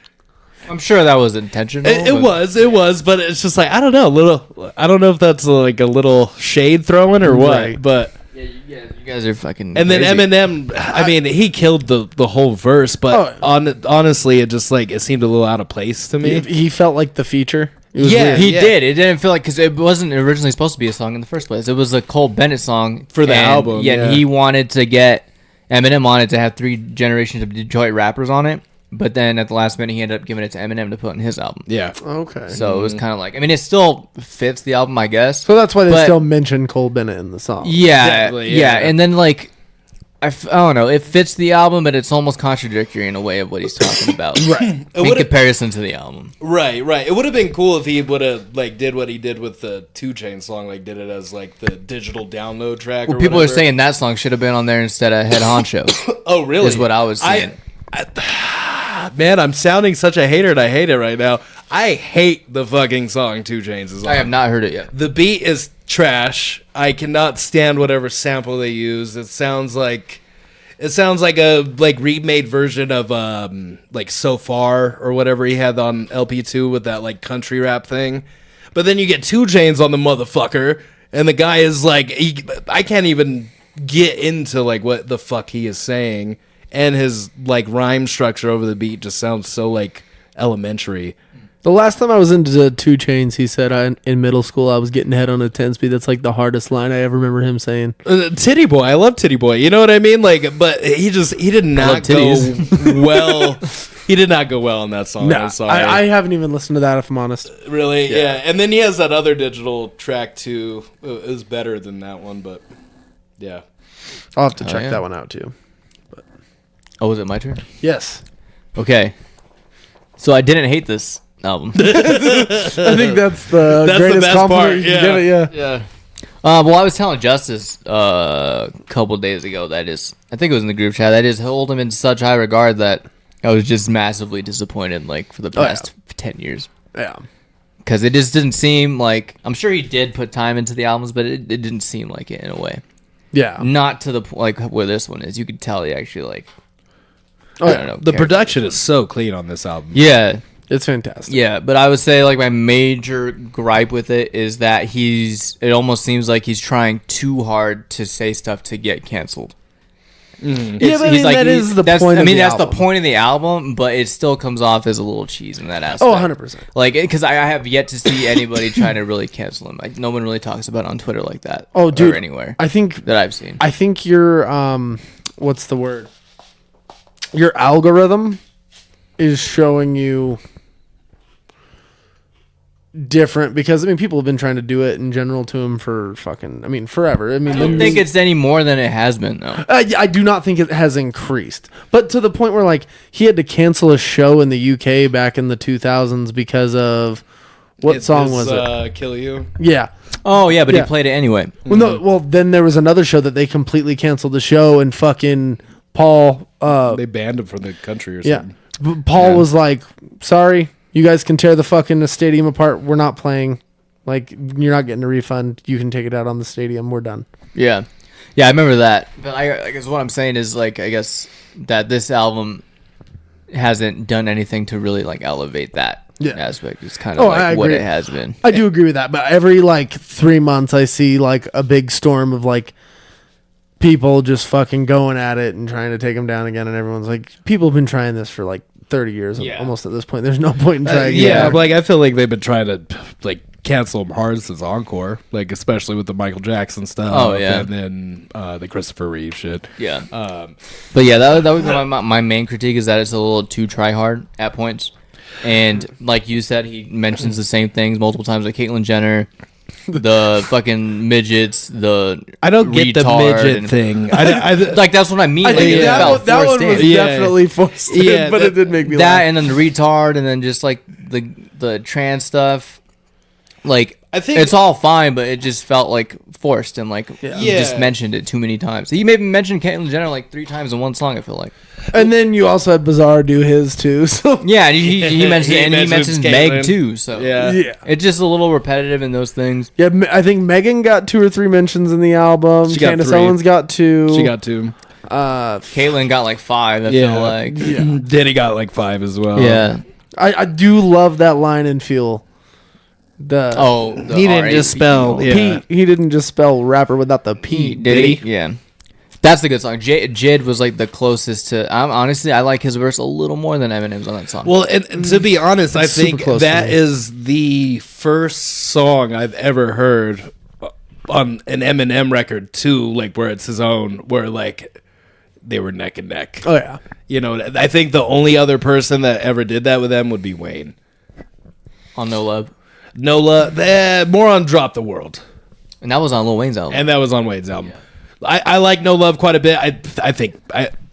I'm sure that was intentional. It was, but it's just like I don't know if that's like a little shade throwing or what, Right. but. Yeah, you guys are fucking. And then crazy. Eminem, I mean, he killed the whole verse, but honestly, it just like it seemed a little out of place to me. he felt like the feature. It was Yeah, weird. He did. It didn't feel like, because it wasn't originally supposed to be a song in the first place. It was a Cole Bennett song For the album, Yeah, yeah. he wanted to get Eminem on it to have 3 generations of Detroit rappers on it. But then at the last minute, he ended up giving it to Eminem to put in his album. Yeah, Okay. So it was kind of like, I mean, it still fits the album, I guess. So that's why they But- still mention Cole Bennett in the song. Yeah, Definitely, yeah. yeah. And then like, I don't know, it fits the album, but it's almost contradictory in a way of what he's talking about. Right. In comparison to the album. right. It would have been cool if he would have like did what he did with the 2 Chainz song, like did it as like the digital download track. Well, or people are whatever. saying that song should have been on there instead of Head Honcho. Oh, really? Is what I was saying. Man, I'm sounding such a hater, and I hate it right now. I hate the fucking song 2 Chainz is on. I have not heard it yet. The beat is trash. I cannot stand whatever sample they use. It sounds like a remade version of like So Far or whatever he had on LP2 with that like country rap thing. But then you get 2 Chainz on the motherfucker, and the guy is like, I can't even get into like what the fuck he is saying, and his like rhyme structure over the beat just sounds so like elementary. The last time I was into 2 Chainz, he said in middle school I was getting head on a 10-speed. That's like the hardest line I ever remember him saying. Titty Boy, I love Titty Boy. You know what I mean? Like, but he did not go well. He did not go well in that song. No, I'm sorry. I haven't even listened to that, if I'm honest. Really? Yeah. And then he has that other digital track too. It was better than that one, but yeah. I'll have to check that one out too. But Oh, was it my turn? yes. Okay. So I didn't hate this album. I think that's the That's the greatest best compliment part, you can give it, yeah. Yeah. Well, I was telling Justus a couple days ago I think it was in the group chat, I just hold him in such high regard that I was just massively disappointed, like, for the past 10 years. Yeah. Because it just didn't seem like... I'm sure he did put time into the albums, but it didn't seem like it in a way. Yeah. Not to the like where this one is. You could tell he actually, like... Oh, I don't know. The production is so clean on this album. Yeah. It's fantastic. Yeah, but I would say, like, my major gripe with it is that it almost seems like he's trying too hard to say stuff to get canceled. Yeah, but that is the point of the that's album. the point of the album, but it still comes off as a little cheese in that aspect. Oh, 100%. Like, because I have yet to see anybody trying to really cancel him. Like, no one really talks about it on Twitter like that. Oh, dude. Or anywhere I think that I've seen. I think your what's the word? Your algorithm is showing you different, because I mean people have been trying to do it in general to him for forever. I mean, I don't think it's any more than it has been, though. I do not think it has increased, but to the point where like he had to cancel a show in the UK back in the 2000s because of what song was it? Kill You. Yeah. Oh, yeah, but Yeah. he played it anyway. Well, no. Well, then there was another show that they completely canceled the show, and fucking Paul. They banned him from the country or Yeah. something. Paul was like, "Sorry, you guys can tear the fucking stadium apart. We're not playing. Like, you're not getting a refund. You can take it out on the stadium. We're done." Yeah. Yeah, I remember that. But I guess what I'm saying is, like, I guess that this album hasn't done anything to really, like, elevate that aspect. It's kind of like what it has been. I do agree with that, but every like 3 months I see like a big storm of like people just fucking going at it and trying to take them down again, and everyone's like, people have been trying this for like 30 years almost at this point. There's no point in trying. Yeah, like I feel like they've been trying to like cancel him hard since Encore, like especially with the Michael Jackson stuff. Oh, yeah. And then the Christopher Reeve shit. Yeah. But yeah, that would be my main critique, is that it's a little too try hard at points. And like you said, he mentions the same things multiple times, like Caitlyn Jenner, the fucking midgets, I don't get the midget thing. Like, that's what I mean. I think it felt that one forced was in. definitely forced in, but it did make me laugh. That, and then the retard, and then just like the trans stuff. Like, I think it's all fine, but it just felt like forced, and like he just mentioned it too many times. He maybe mentioned Caitlyn Jenner like 3 times in one song, I feel like. And then you also had Bizarre do his too. So Yeah, and he mentioned and he mentions Meg Caitlyn. too. So yeah. it's just a little repetitive in those things. Yeah, I think Megan got 2 or 3 mentions in the album. She got Candace 3. Owens got 2. She got 2. Caitlyn got like 5. I feel like. Yeah. Diddy got like 5 as well. Yeah. I do love that line and feel. He didn't just spell. Yeah. He didn't just spell rapper without the P. Did he? Yeah. That's a good song. Jid was like the closest to. Honestly, I like his verse a little more than Eminem's on that song. Well, and to be honest, I It's think super close to that me. is the first song I've ever heard on an Eminem record too, like where it's his own, where like they were neck and neck. Oh yeah. You know, I think the only other person that ever did that with them would be Wayne. on No Love, Nola, more on Drop the World, and that was on Lil Wayne's album. and that was on Wayne's album. I like No Love quite a bit. I think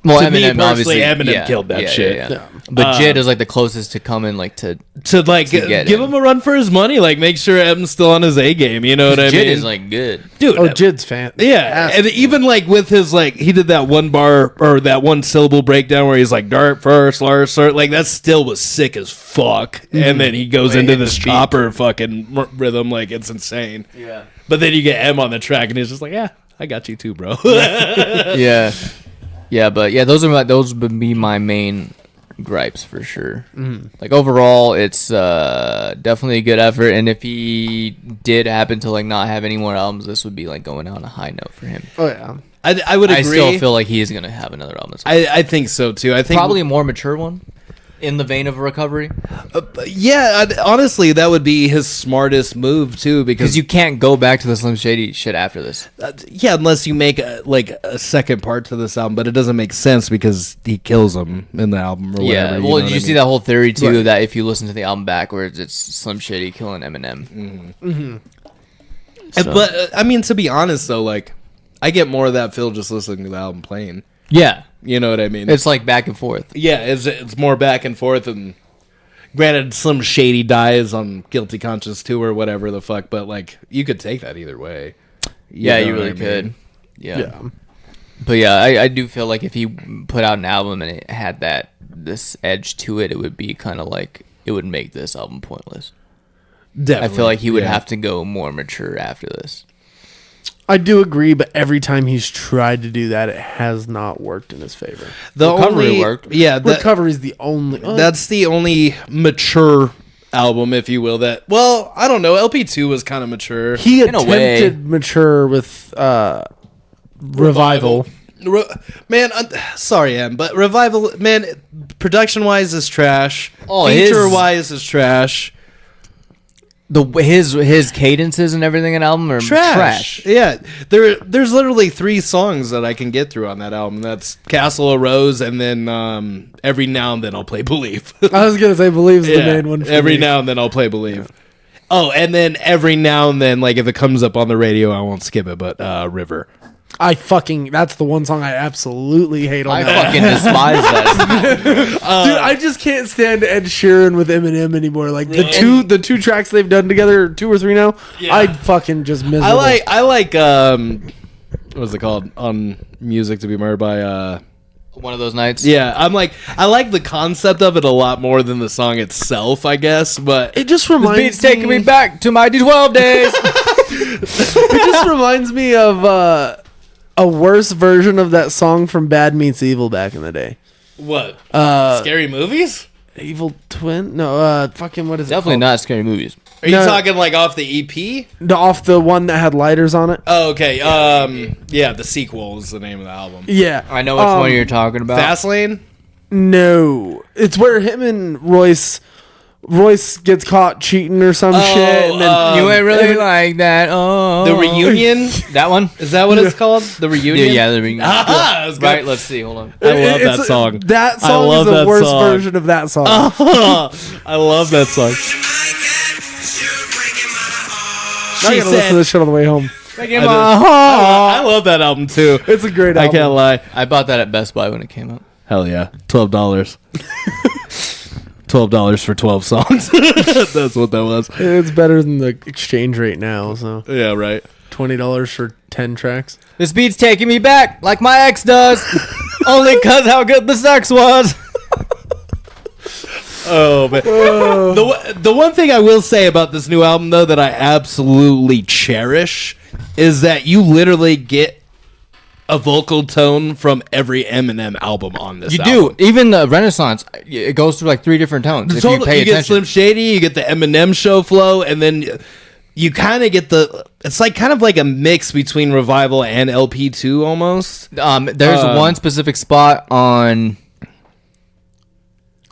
Well, to Eminem, me personally, obviously, Eminem killed that shit. Yeah. But Jid is like the closest to coming like to Like get give him. him a run for his money, like make sure M's still on his A game. You know what I Jid mean? is like good. Dude, Oh, Jid's fan. yeah, and even like with his like he did that one bar or that one syllable breakdown where he's like dart first, Lars, like that still was sick as fuck. And then he goes into this chopper fucking rhythm like it's insane. Yeah. But then you get M on the track and he's just like, yeah, I got you too, bro. Yeah. Yeah, but yeah, those would be my main gripes for sure. Like overall, it's definitely a good effort, and if he did happen to like not have any more albums, this would be like going out on a high note for him. Oh yeah. I would agree. I still feel like he is gonna have another album. I think so too. I think Probably a more mature one, in the vein of a recovery, yeah. Honestly, that would be his smartest move too, because because you can't go back to the Slim Shady shit after this. yeah, unless you make a second part to this album, but it doesn't make sense because he kills him in the album or Yeah, whatever. well, know what you I see mean? that whole theory too, Right. that if you listen to the album backwards, it's Slim Shady killing Eminem. So- But I mean, to be honest though, like I get more of that feel just listening to the album plain. Yeah, You know what I mean? it's like back and forth. Yeah, it's more back and forth, and granted, Slim Shady dies on Guilty Conscience 2 or whatever the fuck, but like you could take that either way. Yeah, know you what really I mean? could. Yeah. Yeah. But yeah, I do feel like if he put out an album and it had this edge to it, it would be kind of like it would make this album pointless. Definitely. I feel like he would Yeah. have to go more mature after this. I do agree, but every time he's tried to do that, it has not worked in his favor. The Recovery only worked. Yeah, Recovery is the only. that's the only mature album, if you will. That well, I don't know. LP2 was kind of mature. he in a way. attempted mature with Revival. Man, sorry, Em, but Revival, man, production wise is trash. Oh, feature wise is trash. His cadences and everything in album are trash. Yeah, there's literally 3 songs that I can get through on that album. That's Castle of Rose, and then every now and then I'll play Believe. I was gonna say Believe's the Yeah, main one. For every me. now and then I'll play Believe. Oh, and then every now and then, like if it comes up on the radio, I won't skip it. But River. that's the one song I absolutely hate on I that. fucking despise that. Dude, I just can't stand Ed Sheeran with Eminem anymore. Like the two tracks they've done together, 2 or 3 now, Yeah. I fucking just miserable. I like what's it called on Music to Be Murdered by One of those nights. yeah, I like the concept of it a lot more than the song itself, I guess, but It just This reminds beat's taking me back to my D12 days. It just reminds me of a worse version of that song from Bad Meets Evil back in the day. what? Scary movies? Evil Twin? No, fucking what is Definitely it not scary movies. Are you No. talking like off the EP? not off the one that had lighters on it. Oh, okay. Yeah, the sequel is the name of the album. Yeah, I know which one you're talking about. Fastlane? No, it's where him and Royce gets caught cheating or some shit. And then You ain't really like that. Oh, The Reunion? That one. Is that what it's called? The Yeah, Reunion? yeah, the reunion. Ah, I was Right. good. Let's see. Hold on. I love it's that song. That I song love is the that worst song. version of that song. I love that song. Now I She gotta listen to said, this shit on the way home. I love that album too. It's a great I album. can't lie. I bought that at Best Buy when it came out. Hell yeah. $12. $12 for 12 songs. That's what that was. It's better than the exchange rate now. So Yeah, right. $20 for 10 tracks. This beat's taking me back like my ex does. Only cause how good the sex was. Oh, man. The one thing I will say about this new album, though, that I absolutely cherish is that you literally get a vocal tone from every Eminem album on this You album. do. Even the Renaissance, it goes through like 3 different tones. If you Totally. pay You get attention. Slim Shady, you get the Eminem show flow, and then you kind of get it's like kind of like a mix between Revival and LP2 almost. There's one specific spot on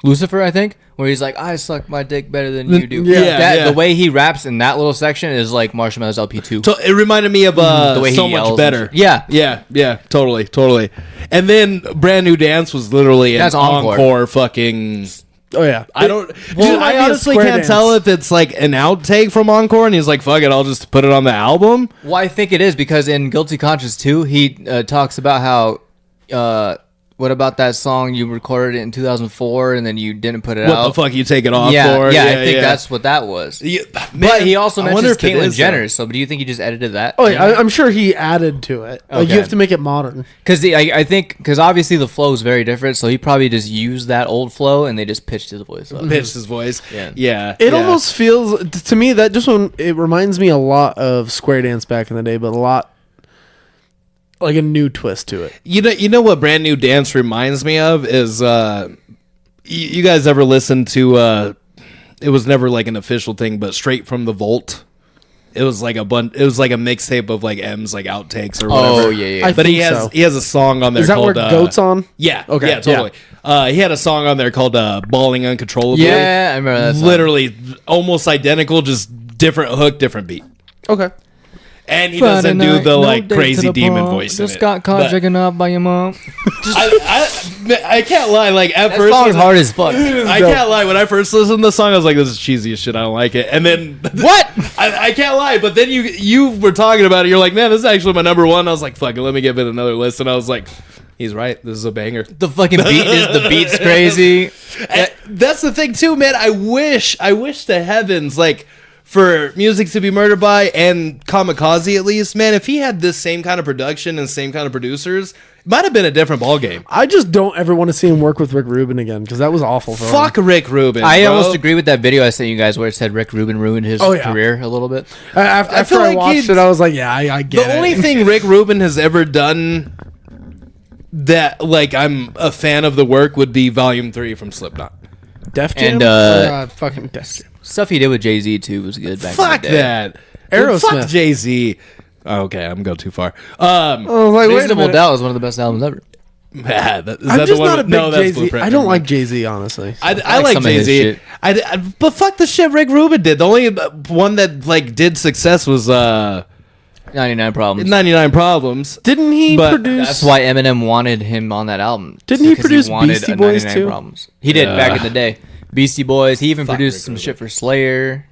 Lucifer, I think, where he's like, I suck my dick better than you do. Yeah, The way he raps in that little section is like Marshmallow's LP2. So it reminded me of The way he So yells Much Better. and shit. Yeah, totally. And then Brand New Dance was literally an That's encore. encore fucking. Oh, yeah. I don't. Well, Dude, it might I be a honestly square can't dance. tell if it's like an outtake from Encore, and he's like, "Fuck it, I'll just put it on the album." Well, I think it is because in Guilty Conscience 2, he talks about how What about that song you recorded it in 2004 and then you didn't put it out? What the fuck you take it off Yeah, for? yeah, I think that's what that was. Yeah, But he also I wonder mentions if it Caitlyn is, Jenner. So, do you think he just edited that? Oh, yeah, I'm sure he added to it. Like Okay. you have to make it modern. Because I think because obviously the flow is very different, so he probably just used that old flow and they just pitched his voice up. Pitched his voice. Yeah. It almost feels to me that just when it reminds me a lot of Square Dance back in the day, but a lot like a new twist to it. You know what Brand New Dance reminds me of is you guys ever listen to it was never like an official thing, but Straight from the Vault. It was like a mixtape of like M's like outtakes or whatever. Oh yeah. I But he think has so. he has a song on there Is that called where Goat's on? Yeah. Okay, Yeah, totally. He had a song on there called Balling Uncontrollably. Yeah, I remember that song. Literally almost identical, just different hook, different beat. Okay. And he doesn't do the like crazy demon voice. Just in it. got caught But drinking up by your mom. I can't lie. Like at That first, song's hard as fuck. I can't lie. When I first listened to the song, I was like, "This is cheesy as shit. I don't like it." And then What? I can't lie. But then you were talking about it. You're like, "Man, this is actually my number one." I was like, "Fuck it, let me give it another listen." I was like, "He's right. This is a banger." The fucking beat is the beat's crazy. And that's the thing too, man. I wish to heavens like for Music to Be Murdered By and Kamikaze at least, man. If he had this same kind of production and same kind of producers, it might have been a different ballgame. I just don't ever want to see him work with Rick Rubin again because that was awful for him. Fuck Rick Rubin. I bro. almost agree with that video I sent you guys where it said Rick Rubin ruined his career a little bit. After feel I like watched he'd- it, I was like, yeah, I get it. The only thing Rick Rubin has ever done that like I'm a fan of the work would be Volume 3 from Slipknot. Def Jam? And, fucking Def Jam. Stuff he did with Jay-Z too was good back Fuck in the day. that. Aerosmith. Fuck Jay-Z. Okay, I'm going too far. I was like, wait a Reasonable minute. Doubt is one of the best albums ever. Is that I'm the just one not a with- big no, that's Jay-Z. Blueprint. I don't like Jay-Z, honestly. I like like some of his Jay-Z. shit. But fuck the shit Rick Rubin did. The only one that like did success was 99 Problems. 99 Problems. Didn't he But produce... That's why Eminem wanted him on that album. Didn't he Because produce wanted Beastie a Boys 99 too? Problems. He did back in the day. Beastie Boys. He even Fuck produced Rick some Rubin. shit for Slayer.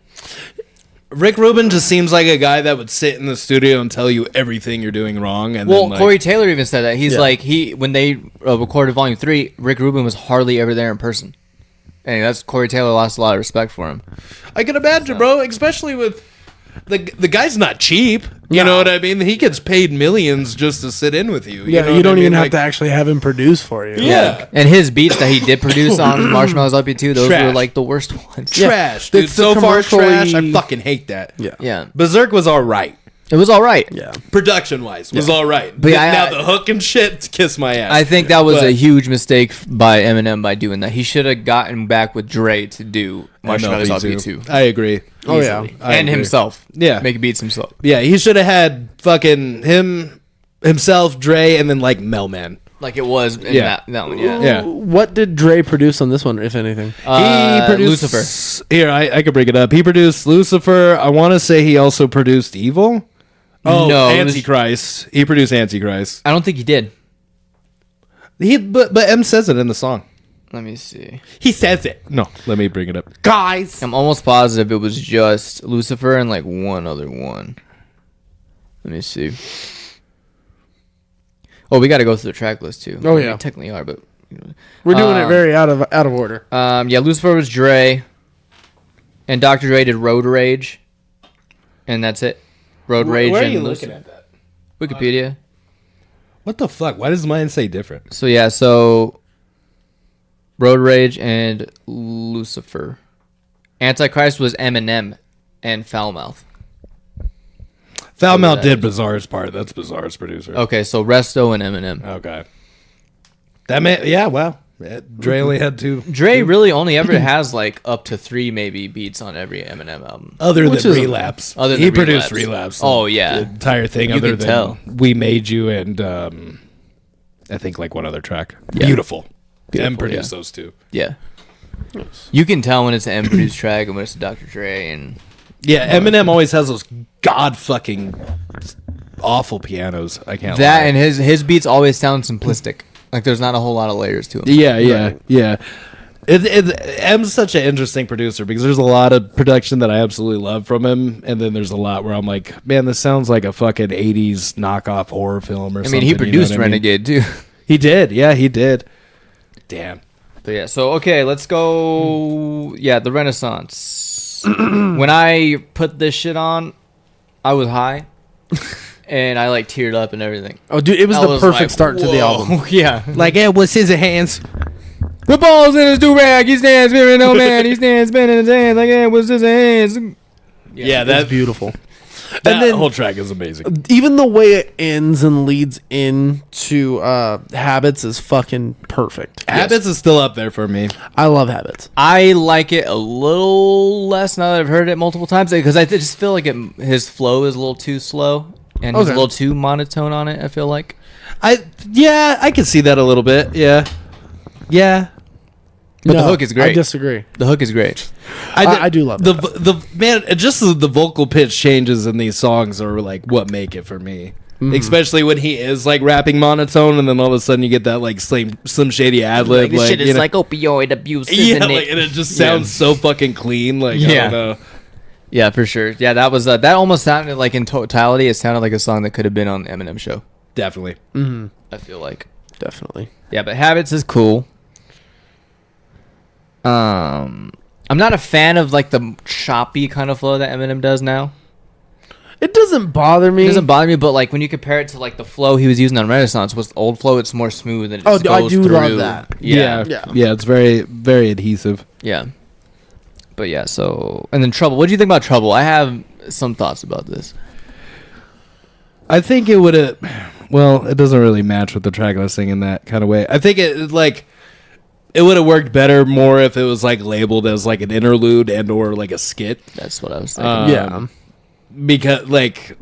Rick Rubin just seems like a guy that would sit in the studio and tell you everything you're doing wrong. And Well, then, like, Corey Taylor even said that. He's Yeah. like, when they recorded Volume 3, Rick Rubin was hardly ever there in person. And that's Corey Taylor lost a lot of respect for him. I can imagine, bro, especially with the guy's not cheap. You know what I mean? He gets paid millions just to sit in with you. Yeah, know you what don't I even mean? have Like, to actually have him produce for you. Yeah. And his beats that he did produce on Marshmallows LP2, those Trash. dude, like the worst ones. Trash, dude. It's the So far, commercially- trash. I fucking hate that. Yeah. Yeah. Berserk was all right. It was all right. Yeah. Production wise, was all right. But yeah, now I- the hook and shit, kiss my ass. I think that was But- a huge mistake by Eminem by doing that. He should have gotten back with Dre to do Marshmallows LP2. I agree. Oh, yeah. Easily. I And agree. himself. Yeah. Make beats himself. Yeah, he should have had fucking himself, Dre, and then like Melman. Like it was in Yeah. that one, yeah. Yeah. What did Dre produce on this one, if anything? He produced Lucifer. Here, I could bring it up. He produced Lucifer. I want to say he also produced Evil. Oh, No, it was- Antichrist. He produced Antichrist. I don't think he did. But M says it in the song. Let me see. He says it. No, let me bring it up. Guys. I'm almost positive it was just Lucifer and like one other one. Let me see. Oh, we got to go through the track list too. Oh, I mean, yeah. technically are, but We're doing it very out of order. yeah, Lucifer was Dre, and Dr. Dre did Road Rage, and that's it. Road Rage. Where are and you Lucifer. looking at that? Wikipedia. What the fuck? Why does mine say different? So yeah, so Road Rage and Lucifer. Antichrist was Eminem and Foulmouth. Foulmouth that did Bizarre's part. That's Bizarre's producer. Okay, so Resto and Eminem. Okay. That man, yeah, wow. Dre only had two. Dre really only ever has like up to 3 maybe beats on every Eminem album. Other Which than is- Relapse. Other he than produced Relapse. Relapse. Oh, yeah. The entire thing You other can than tell. We Made You and I think like one other track. Yeah. Beautiful. Beautiful, M produced yeah. those two. Yeah. You can tell when it's an M produced track and when it's a Dr. Dre and Yeah, Eminem always has those god fucking awful pianos. I can't that lie. and his beats always sound simplistic. Like there's not a whole lot of layers to them. Yeah. M's such an interesting producer because there's a lot of production that I absolutely love from him, and then there's a lot where I'm like, man, this sounds like a fucking 80s knockoff horror film or I something. mean, he you know produced what I mean? Renegade too. He did. Yeah, he did. Damn. But yeah, so okay, let's go. Yeah, the Renaissance. When I put this shit on, I was high, and I like teared up and everything. Oh, dude, it was I the was perfect like, start to the whoa. album. Yeah, Like, it was his hands. the balls in his do-rag. He stands spinning, no man. He stands spinning his hands like it was his hands. Yeah, That's that beautiful. that And then- whole track is amazing. Even the way it ends and leads into Habits is fucking perfect. Habits is still up there for me. I love Habits. I like it a little less now that I've heard it multiple times because I just feel like his flow is a little too slow and he's a Okay. little too monotone on it. I feel like. I can see that a little bit. Yeah. But the hook is great. I disagree. The hook is great. I do love it. the man. Just the vocal pitch changes in these songs are like what make it for me. Especially when he is like rapping monotone, and then all of a sudden you get that like Slim Shady ad lib. Like, this shit is like opioid abuse, isn't yeah, it? and it just sounds so fucking clean. Like I Yeah. don't know. Yeah, for sure. Yeah, that was that almost sounded like in totality, it sounded like a song that could have been on the Eminem show. Definitely. I feel like. Definitely. Yeah, but Habits is cool. I'm not a fan of like the choppy kind of flow that Eminem does now. It doesn't bother me. It doesn't bother me, but like when you compare it to like the flow he was using on Renaissance with old flow, it's more smooth and it just I goes do through. love that. Yeah. Yeah. It's very very adhesive. Yeah. But yeah, so and then Trouble. What do you think about Trouble? I have some thoughts about this. I think it would have. Well, it doesn't really match with the track listing in that kind of way. I think it would have worked better more if it was like labeled as like an interlude and or like a skit. That's what I was thinking. Yeah. Because like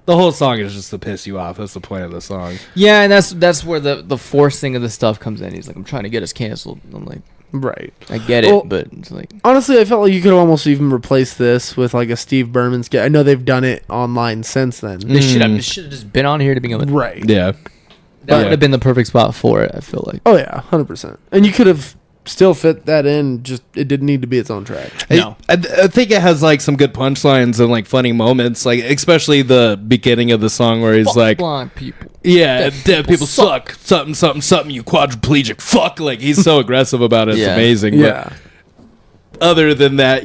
the whole song is just to piss you off. That's the point of the song. Yeah, and that's where the forcing of the stuff comes in. He's like, I'm trying to get us canceled. I'm like, Right. I get it, Well, but it's like, honestly, I felt like you could almost even replace this with like a Steve Berman skit. I know they've done it online since then. this should have just been on here to begin with. Right. Yeah. That would have been the perfect spot for it, I feel like. Oh yeah, 100%. And you could have still fit that in. Just it didn't need to be its own track. No. I think it has like some good punchlines and like funny moments, like especially the beginning of the song where he's Fuck like, blind people. "Yeah, dead people suck. Something, something, something. You quadriplegic fuck." Like he's so aggressive about it. It's Yeah. amazing. Yeah. But other than that,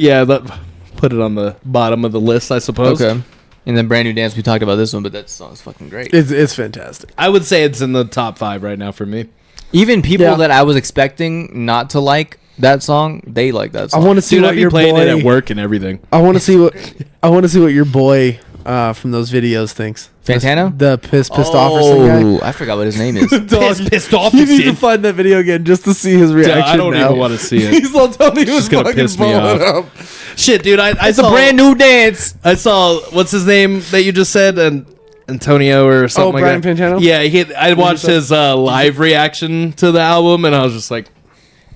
put it on the bottom of the list, I suppose. Okay. And then Brand New Dance, we talked about this one, but that song's fucking great. It's fantastic. I would say it's in the top 5 right now for me. Even people Yeah. that I was expecting not to like that song, they like that I song. want to see Dude, what I'd be your playing boy. it at work and everything. I want to see what your boy from those videos thinks. Fantano? The pissed off or something. I forgot what his name is. Pissed off. You is need to it. find that video again just to see his reaction. I don't now. even want to see it. He's all Tony was just gonna fucking piss me blowing off. up. Shit, dude, I It's saw a brand new dance. I saw what's his name that you just said, and Antonio or something like Brian that. Pantano? Yeah, I watched his live reaction to the album, and I was just like,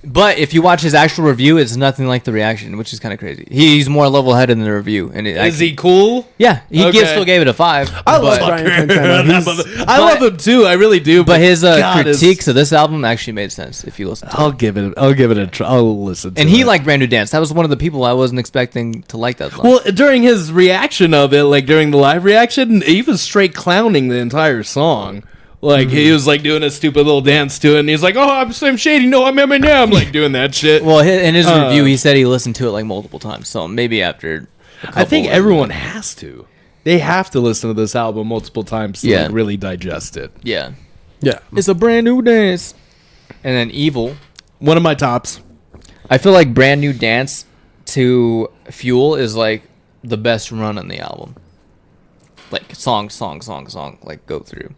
But if you watch his actual review, it's nothing like the reaction, which is kind of crazy. He's more level-headed in the review. And "Is he cool?" Yeah, he Okay. still gave it a 5. I love but, Brian Pantano. He's- I love him too. I really do. but his God, critiques of this album actually made sense if you listen to it. I'll give it a try. I'll listen. To And he it. liked Brand New Dance. That was one of the people I wasn't expecting to like that song. Well, during his reaction of it, like during the live reaction, he was straight clowning the entire song. Like he was like doing a stupid little dance to it, and he's like, "Oh, I'm Slim Shady. No, I'm Eminem." Like doing that shit. Well, in his review, he said he listened to it like multiple times. So maybe after, I think everyone has to. They have to listen to this album multiple times to Yeah. like, really digest it. yeah, yeah. it's a brand new dance. And then Evil, One of my tops. I feel like Brand New Dance to Fuel is like the best run on the album. Like song, like go through.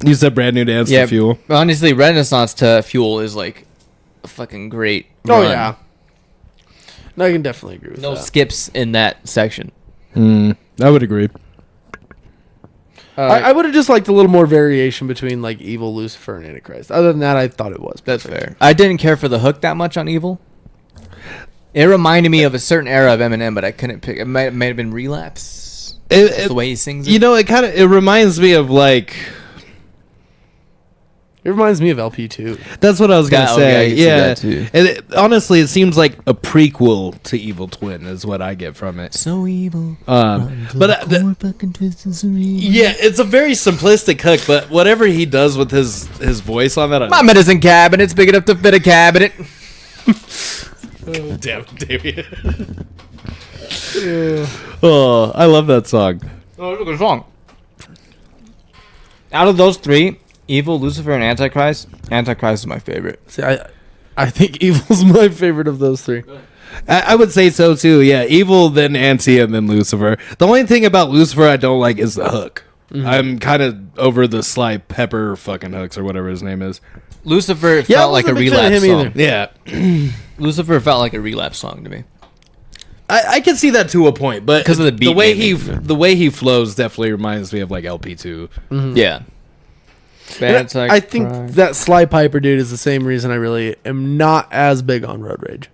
You said Brand New Dance to Fuel. Honestly, Renaissance to Fuel is like a fucking great. Oh run. yeah. No, I can definitely agree with No that. skips in that section. I would agree. I would have just liked a little more variation between like Evil, Lucifer, and Antichrist. Other than that, I thought it was That's perfect. fair. I didn't care for the hook that much on Evil. It reminded me of a certain era of Eminem, but I couldn't pick. It might have been Relapse. That's the way he sings it. You know, it reminds me of like It reminds me of LP too. That's what I was gonna That- say. okay, I can see Yeah, that too. and honestly, it seems like a prequel to Evil Twin is what I get from it. So evil. But yeah, it's a very simplistic hook. But whatever he does with his voice on that, My medicine cabinet's big enough to fit a cabinet. damn, Damien. Oh, I love that song. Oh, it's a good song. Out of those three, Evil, Lucifer, and Antichrist is my favorite. See, I think Evil's my favorite of those three. I would say so too. Yeah, Evil, then Anti, and then Lucifer. The only thing about Lucifer I don't like is the hook. I'm kind of over the Sly Pepper fucking hooks or whatever his name is. Lucifer Yeah, I felt like a wasn't a big fan of relapse him song. either. Yeah, Lucifer felt like a relapse song to me. I can see that to a point, but 'Cause of the beat way mainly. the way he flows definitely reminds me of like LP2. Yeah. And I think that Sly Piper dude is the same reason I really am not as big on Road Rage.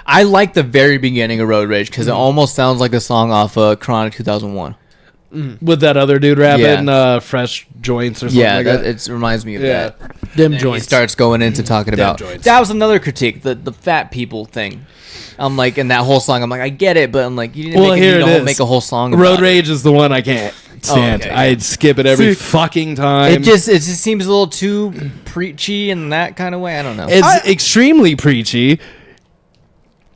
I like the very beginning of Road Rage because it almost sounds like a song off Chronic 2001. With that other dude rapping Yeah. Fresh Joints or something Yeah, like that, that. it reminds me of Yeah. that. Dim And he joints. starts going into talking about joints. that was another critique, the fat people thing. I'm like, in that whole song, I'm like, I get it, but I'm like, you didn't Well, make, here it, it need to is. make a whole song about Road it. Rage is the one I can't stand. okay, I'd skip it every See, fucking time. It just seems a little too preachy in that kind of way. I don't know. It's extremely preachy.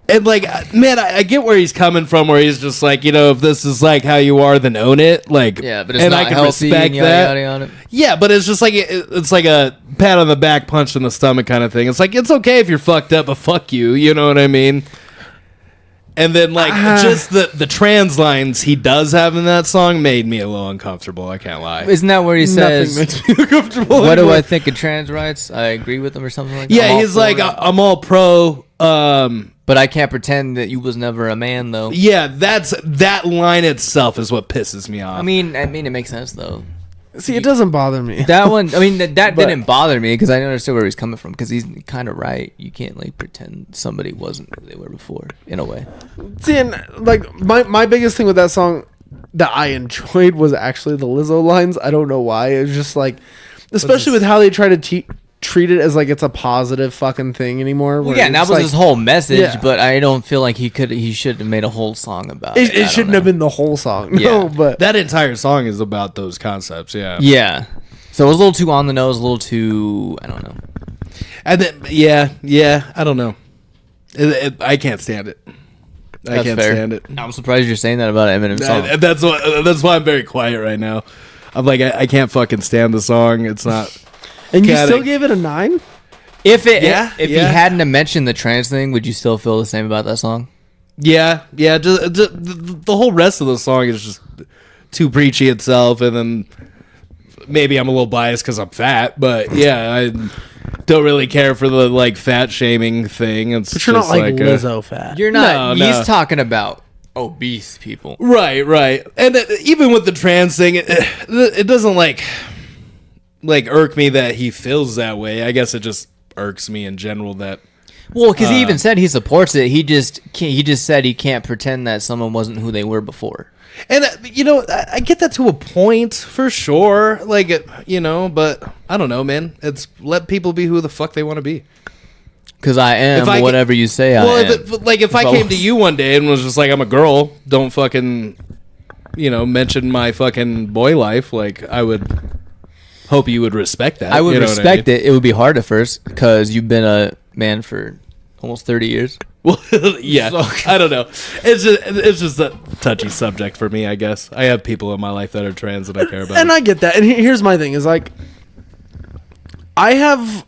And like, man, I get where he's coming from. Where he's just like, if this is like how you are, then own it. Like, Yeah, but it's and not I can healthy respect and yada, that. yada, yada. Yeah, but it's just like it's like a pat on the back, punch in the stomach kind of thing. It's like it's okay if you're fucked up, but fuck you. You know what I mean? And then like just the trans lines he does have in that song made me a little uncomfortable. I can't lie. Isn't that where he Nothing says, makes me uncomfortable. what do anymore. I think of trans rights? I agree with them or something like that. Yeah, I'm all he's for like, it. I'm all pro. But I can't pretend that you was never a man, though. Yeah, that line itself is what pisses me off. I mean, it makes sense though. See, it doesn't bother me. That one, I mean, that But- didn't bother me because I understood where he's coming from. Because he's kind of right. You can't like pretend somebody wasn't who they were before, in a way. See, and like my biggest thing with that song that I enjoyed was actually the Lizzo lines. I don't know why. It was just like, especially with how they try to treat it as like it's a positive fucking thing anymore. Well, where yeah, and that it's was like, his whole message. Yeah. But I don't feel like he should have made a whole song about it. It shouldn't have been the whole song. No, Yeah. but that entire song is about those concepts. Yeah. Yeah. So it was a little too on the nose, a little too, I don't know. And then, yeah, I don't know. I can't stand it. I That's can't fair. stand it. I'm surprised you're saying that about an Eminem song. That's why I'm very quiet right now. I'm like, I can't fucking stand the song. It's not. and you Got still it. gave it a 9? If Yeah, he yeah. hadn't have mentioned the trans thing, would you still feel the same about that song? Yeah. Just the whole rest of the song is just too preachy itself, and then maybe I'm a little biased because I'm fat, but yeah, I don't really care for the like fat shaming thing. It's But you're not just like a- Lizzo fat. You're not. No, He's no. talking about obese people. Right. And even with the trans thing, it doesn't like irk me that he feels that way. I guess it just irks me in general that. Well, because he even said he supports it. He just said he can't pretend that someone wasn't who they were before. And I get that to a point for sure, like but I don't know, man. It's let people be who the fuck they want to be. Because I am If I whatever you say I am. If I came to you one day and was just like, I'm a girl, don't fucking, mention my fucking boy life. Like, I would hope you would respect that. I would you know what respect I mean? it. It would be hard at first because you've been a man for almost 30 years. Well, yeah, I don't know. It's just a touchy subject for me, I guess. I have people in my life that are trans that I care about. And I get that. And here's my thing is like, I have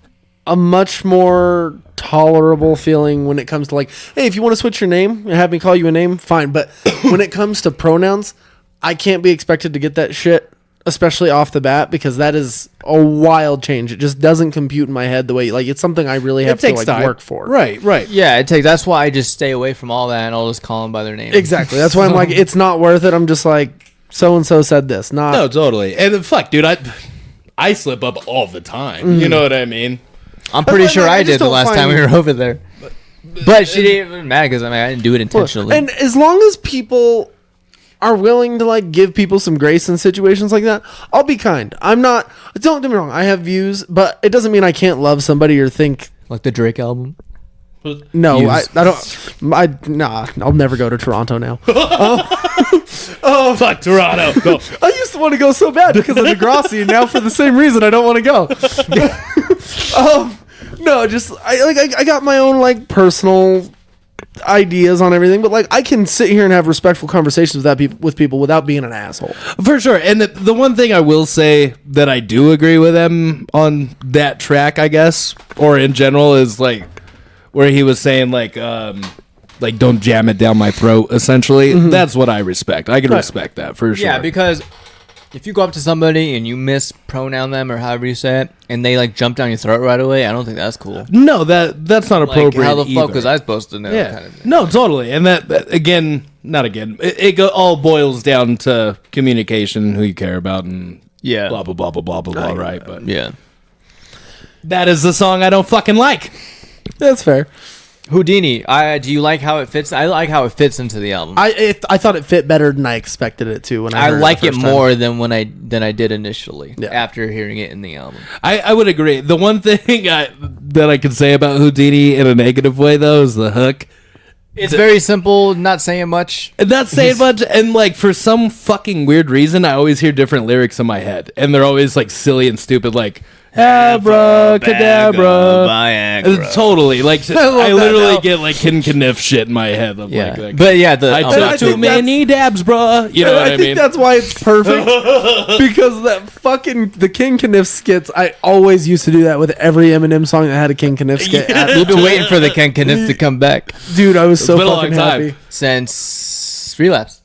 a much more tolerable feeling when it comes to like, hey, if you want to switch your name and have me call you a name, fine. But when it comes to pronouns, I can't be expected to get that shit, especially off the bat, because that is a wild change. It just doesn't compute in my head the way, like, it's something I really have to like time. work for. Right. Yeah, it takes. That's why I just stay away from all that and I'll just call them by their name. Exactly. That's why I'm like, it's not worth it. I'm just like, so and so said this. Not No, totally. And fuck, dude, I slip up all the time. You know what I mean? I'm pretty But, sure like, I I just did the don't last find- time we were over there. But she didn't even mad because I didn't do it intentionally. And as long as people are willing to like give people some grace in situations like that, I'll be kind. Don't get me wrong, I have views, but it doesn't mean I can't love somebody or think. Like the Drake album. No, Views. I'll never go to Toronto now. Fuck Toronto. Go. I used to want to go so bad because of Degrassi, and now for the same reason I don't want to go. No, just I got my own like personal ideas on everything, but like I can sit here and have respectful conversations with people without being an asshole. For sure. And the one thing I will say that I do agree with him on that track, I guess, or in general, is like where he was saying like don't jam it down my throat, essentially. Mm-hmm. That's what I respect. I can respect that for sure. Yeah, because if you go up to somebody and you mispronoun them or however you say it, and they like jump down your throat right away, I don't think that's cool. No, that's not appropriate. Like, how the fuck either. was I supposed to know? Yeah. Kind of thing. No, totally. And that again, not again. It all boils down to communication, who you care about, and Yeah. blah blah blah blah blah blah. Blah, right? But Yeah. that is the song I don't fucking like. That's fair. Houdini, do you like how it fits? I like how it fits into the album. I thought it fit better than I expected it to when I heard like the it first time. more than than I did initially. Yeah. After hearing it in the album. I would agree. The one thing that I can say about Houdini in a negative way, though, is the hook. It's very simple, not saying much. And not saying much, and like for some fucking weird reason, I always hear different lyrics in my head, and they're always like silly and stupid, like abracadabra. Totally, like I literally get like Kin Kniff shit in my head. Of Yeah, like, but yeah, I took I too think many dabs, bruh. You know what I think mean? that's why it's perfect because that fucking the King Kniff skits. I always used to do that with every Eminem song that had a King Kniff skit. We've been waiting for the Ken Kniff to come back Dude, I was so been a fucking long time. happy. since Relapse.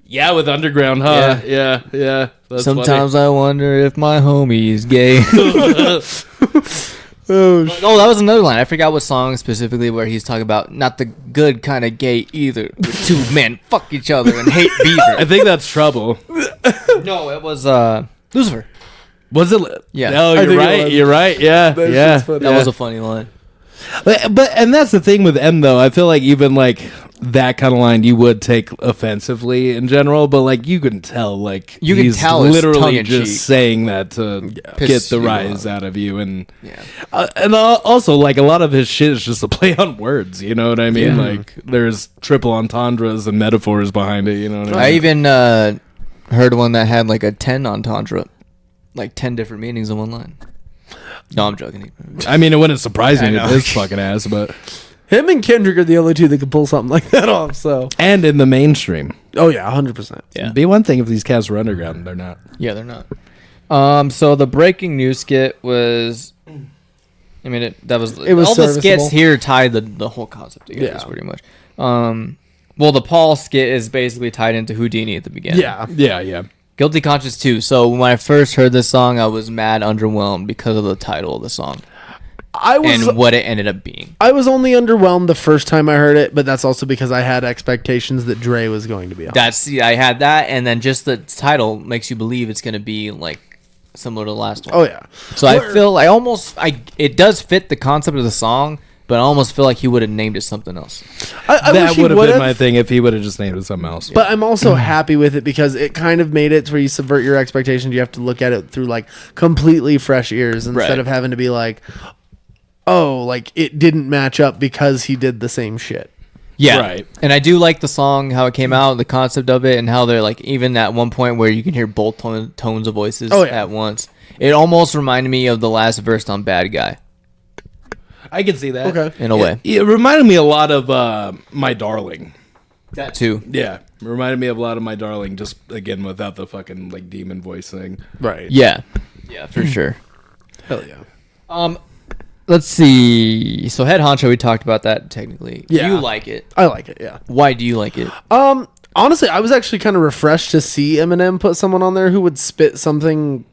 Yeah, with Underground, huh? Yeah. That's Sometimes I wonder if my homie's gay. Oh, Oh, that was another line. I forgot what song specifically where he's talking about not the good kind of gay either. Where two men fuck each other and hate I beaver. think that's Trouble. No, it was Lucifer. Was it? Yeah. Oh, I think you're it right. was. You're right. Yeah. That Yeah. shit's funny. That was a funny line. But and that's the thing with M though. I feel like even like that kind of line you would take offensively in general, but like you can tell like You can he's tell it's literally tongue-in-cheek. just saying that to Piss get the you rise off. out of you, and Yeah. also like a lot of his shit is just a play on words. You know what I mean? Yeah. Like there's triple entendres and metaphors behind it. You know what I I mean? even heard one that had like a 10 entendre, like 10 different meanings in one line. No, I'm joking. I mean, it wouldn't surprise me I with know. this fucking ass, but him and Kendrick are the only two that can pull something like that off. So, and in the mainstream, oh yeah, 100%. Yeah. it'd be one thing if these cats were underground. They're not. Yeah, they're not. So the breaking news skit was, I mean, it was It was all the skits serviceable. here tied the whole concept together, Yeah. pretty much. Well, the Paul skit is basically tied into Houdini at the beginning. Yeah. Yeah. Guilty Conscience 2. So when I first heard this song, I was mad underwhelmed because of the title of the song I was and what it ended up being. I was only underwhelmed the first time I heard it, but that's also because I had expectations that Dre was going to be on. I had that, and then just the title makes you believe it's going to be like similar to the last one. Oh yeah. So I feel it does fit the concept of the song, but I almost feel like he would have named it something else. I That wish he would have been would've, my thing if he would have just named it something else. But I'm also happy with it because it kind of made it to where you subvert your expectations. You have to look at it through like completely fresh ears instead Right. of having to be like, oh, like it didn't match up because he did the same shit. Yeah, Right. And I do like the song, how it came out, the concept of it, and how they're like even at one point where you can hear both tones of voices at once. It almost reminded me of the last verse on "Bad Guy" I can see that. Okay. in a way. It reminded me a lot of My Darling. That too. Yeah. It reminded me of a lot of My Darling, just again without the fucking like demon voice thing. Right. Yeah, for sure. Hell yeah. Let's see. So Head Honcho, we talked about that technically. Yeah. You like it? I like it. Yeah. Why do you like it? Honestly, I was actually kind of refreshed to see Eminem put someone on there who would spit something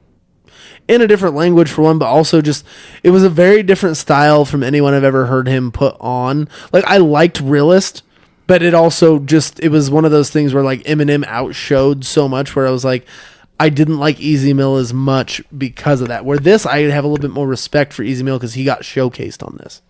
in a different language for one, but also just it was a very different style from anyone I've ever heard him put on. Like I liked Realist, but it also just it was one of those things where like Eminem outshowed so much where I was like I didn't like Easy Mill as much because of that. Where this I have a little bit more respect for Easy Mill because he got showcased on this.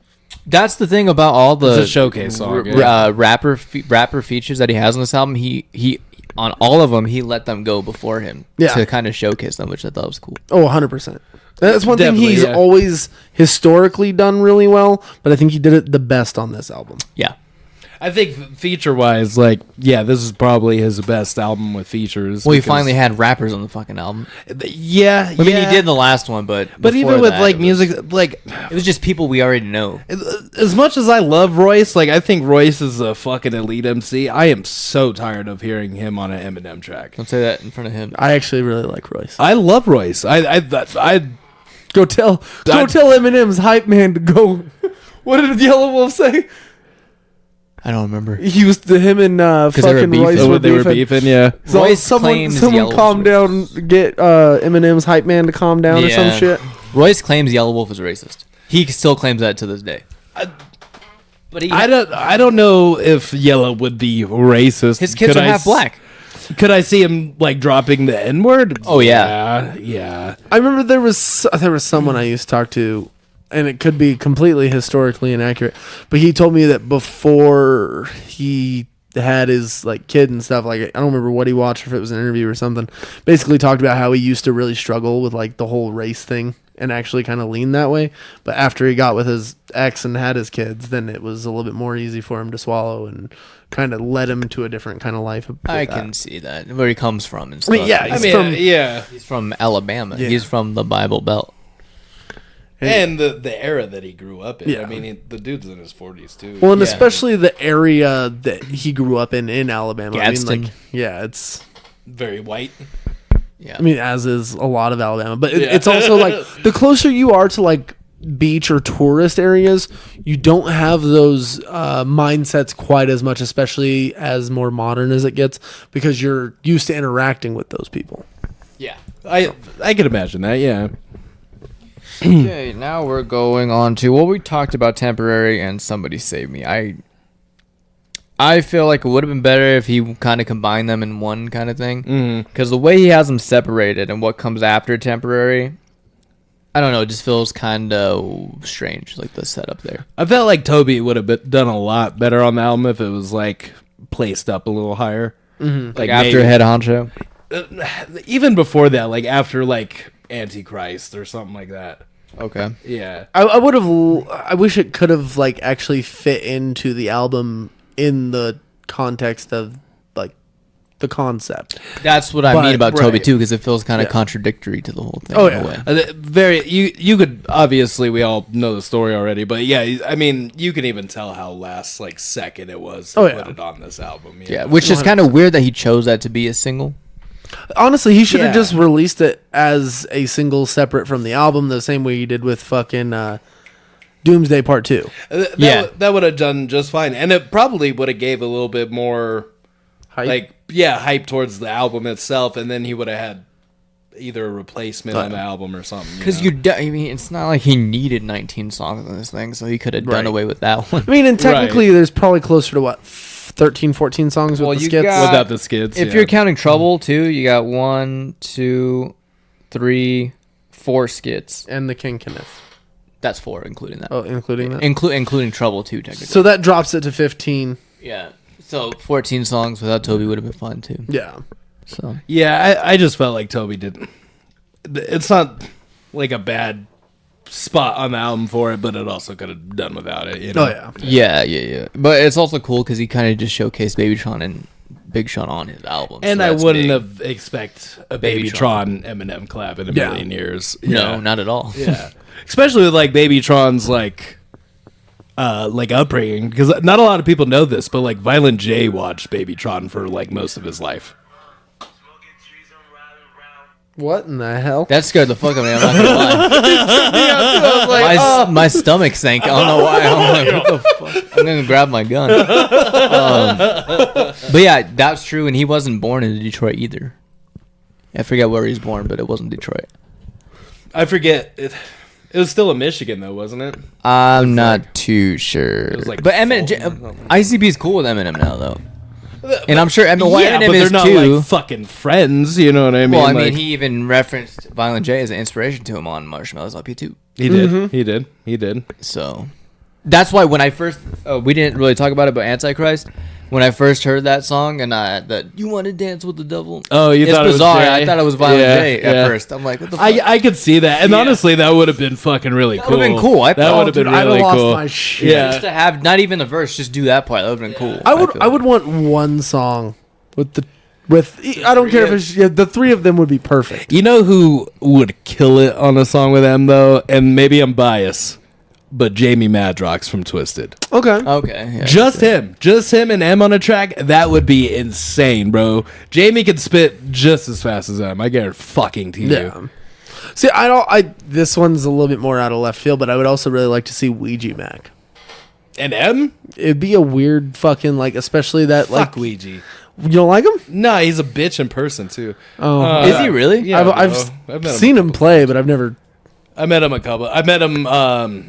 That's the thing about all the It's a showcase song, yeah. rapper features that he has on this album. He on all of them, he let them go before him Yeah. to kind of showcase them, which I thought was cool. Oh, 100%. That's one thing Definitely, he's yeah. always historically done really well, but I think he did it the best on this album. Yeah. I think feature-wise, like, yeah, this is probably his best album with features. Well, he because- finally had rappers on the fucking album. Yeah, I mean, he did the last one, but But before even with that, like it was- music, like it was just people we already know. as much as I love Royce, like I think Royce is a fucking elite MC. I am so tired of hearing him on an Eminem track. Don't say that in front of him. I actually really like Royce. I love Royce. I Go tell Eminem's hype man to go. What did Yellow Wolf say? I don't remember. He was him and they were fucking beefing. Royce oh, were they were beefing. beefing. Yeah, So Royce someone claims Yellow calm Wolf's down, get Eminem's hype man to calm down or some shit. Royce claims Yellow Wolf is racist. He still claims that to this day. But he, I don't know if Yellow would be racist. his kids Could are I half black. Could I see him like dropping the N word? Oh, yeah. yeah. I remember there was someone I used to talk to, and it could be completely historically inaccurate, but he told me that before he had his like kid and stuff, like I don't remember what he watched, if it was an interview or something, basically talked about how he used to really struggle with like the whole race thing and actually kind of lean that way, but after he got with his ex and had his kids, then it was a little bit more easy for him to swallow and kind of led him to a different kind of life with I that. can see that, where he comes from and I stuff. mean, yeah, he's He's from Alabama. Yeah. He's from the Bible Belt. And the era that he grew up in. Yeah. I mean, the dude's in his 40s too. well, and Yeah. especially the area that he grew up in Alabama. Gadsden. I mean, like, yeah, it's. Very white. Yeah. I mean, as is a lot of Alabama, but Yeah. it's also like the closer you are to like beach or tourist areas, you don't have those mindsets quite as much, especially as more modern as it gets, because you're used to interacting with those people. Yeah. I can imagine that. Yeah. Okay, now we're going on to what we talked about, temporary and Somebody Save Me. I feel like it would have been better if he kind of combined them in one kind of thing, because the way he has them separated and what comes after temporary, I don't know, it just feels kind of strange, like the setup there. I felt like Toby would have done a lot better on the album if it was like placed up a little higher. Like after Head Honcho. Even before that, like after like Antichrist or something like that. Okay. Yeah. I would have. I wish it could have like actually fit into the album in the context of like the concept. That's what I But- mean about Toby right. too, because it feels kind of Yeah. contradictory to the whole thing. Oh, in a yeah. way. Very you could obviously, we all know the story already, but yeah, I mean you can even tell how last like second it was to Oh, put yeah. it on this album. you Yeah, know? which is kind of weird that he chose that to be a single. Honestly, he should have Yeah. just released it as a single separate from the album, the same way he did with fucking Doomsday Part 2. That would have done just fine, and it probably would have gave a little bit more Hype. hype towards the album itself, and then he would have had either a replacement on the album or something. Because I mean, it's not like he needed 19 songs on this thing, so he could have done Right. away with that one. I mean, and technically, there's probably closer to what 13, 14 songs with Well, the you skits. got- without the skids. If yeah. you're counting Trouble too, you got 1, 2, 3, 4 skits. And the King Kenneth. That's 4, including that. Oh, including that. Including Trouble too, technically. So that drops it to 15. yeah. So 14 songs without Toby would have been fun too. Yeah. So Yeah, I just felt like Toby didn't. It's not like a bad spot on the album for it, but it also could have done without it. You know? Oh, yeah. yeah. But it's also cool because he kind of just showcased Baby Tron and Big Sean on his album. And so I that's wouldn't big. have expect a Baby Tron Eminem collab in a Yeah. million years. No, not at all. Yeah, especially with like Baby Tron's like upbringing, because not a lot of people know this, but like Violent J watched Baby Tron for like most of his life. What in the hell? That scared the fuck out of me. I'm not gonna lie. My stomach sank. I don't know why. I'm like, what the fuck? I'm gonna grab my gun. But yeah, that's true. And he wasn't born in Detroit either. I forget where he's born, but it wasn't Detroit. I forget. It was still in Michigan though, wasn't it? I'm not too sure. was like but Eminem, ICP is cool with Eminem now, though. And I'm sure Eminem but they're is not too. like fucking friends. You know what I mean? Well, I Like, mean, he even referenced Violent J as an inspiration to him on Marshmallow's LP too. he did. He did. So that's why when I first we didn't really talk about it, but Antichrist, when I first heard that song and that you want to dance with the devil. Oh, you it's thought bizarre. it was Jay? I thought it was Violent Yeah, J at yeah. first. I'm like, what the fuck? I could see that, and Yeah. honestly, that would have been fucking really That cool. would've been cool. I that thought, would have been I'd really have cool. lost my shit. Yeah. just to have not even the verse, just do that part. That would have been cool. I would want one song with I don't care if it's the three of them would be perfect. You know who would kill it on a song with them though, and maybe I'm biased, but Jamie Madrox from Twisted. Okay. Okay. Yeah, Just him and M on a track. That would be insane, bro. Jamie could spit just as fast as M. I guarantee fucking to you. Yeah. See, this one's a little bit more out of left field, but I would also really like to see Ouija Mac. And M? It'd be a weird fucking especially that Fuck Ouija. you don't like him? Nah, he's a bitch in person too. Oh, Is he really? Yeah, I've met seen him play, but I've never. I met him a couple. I met him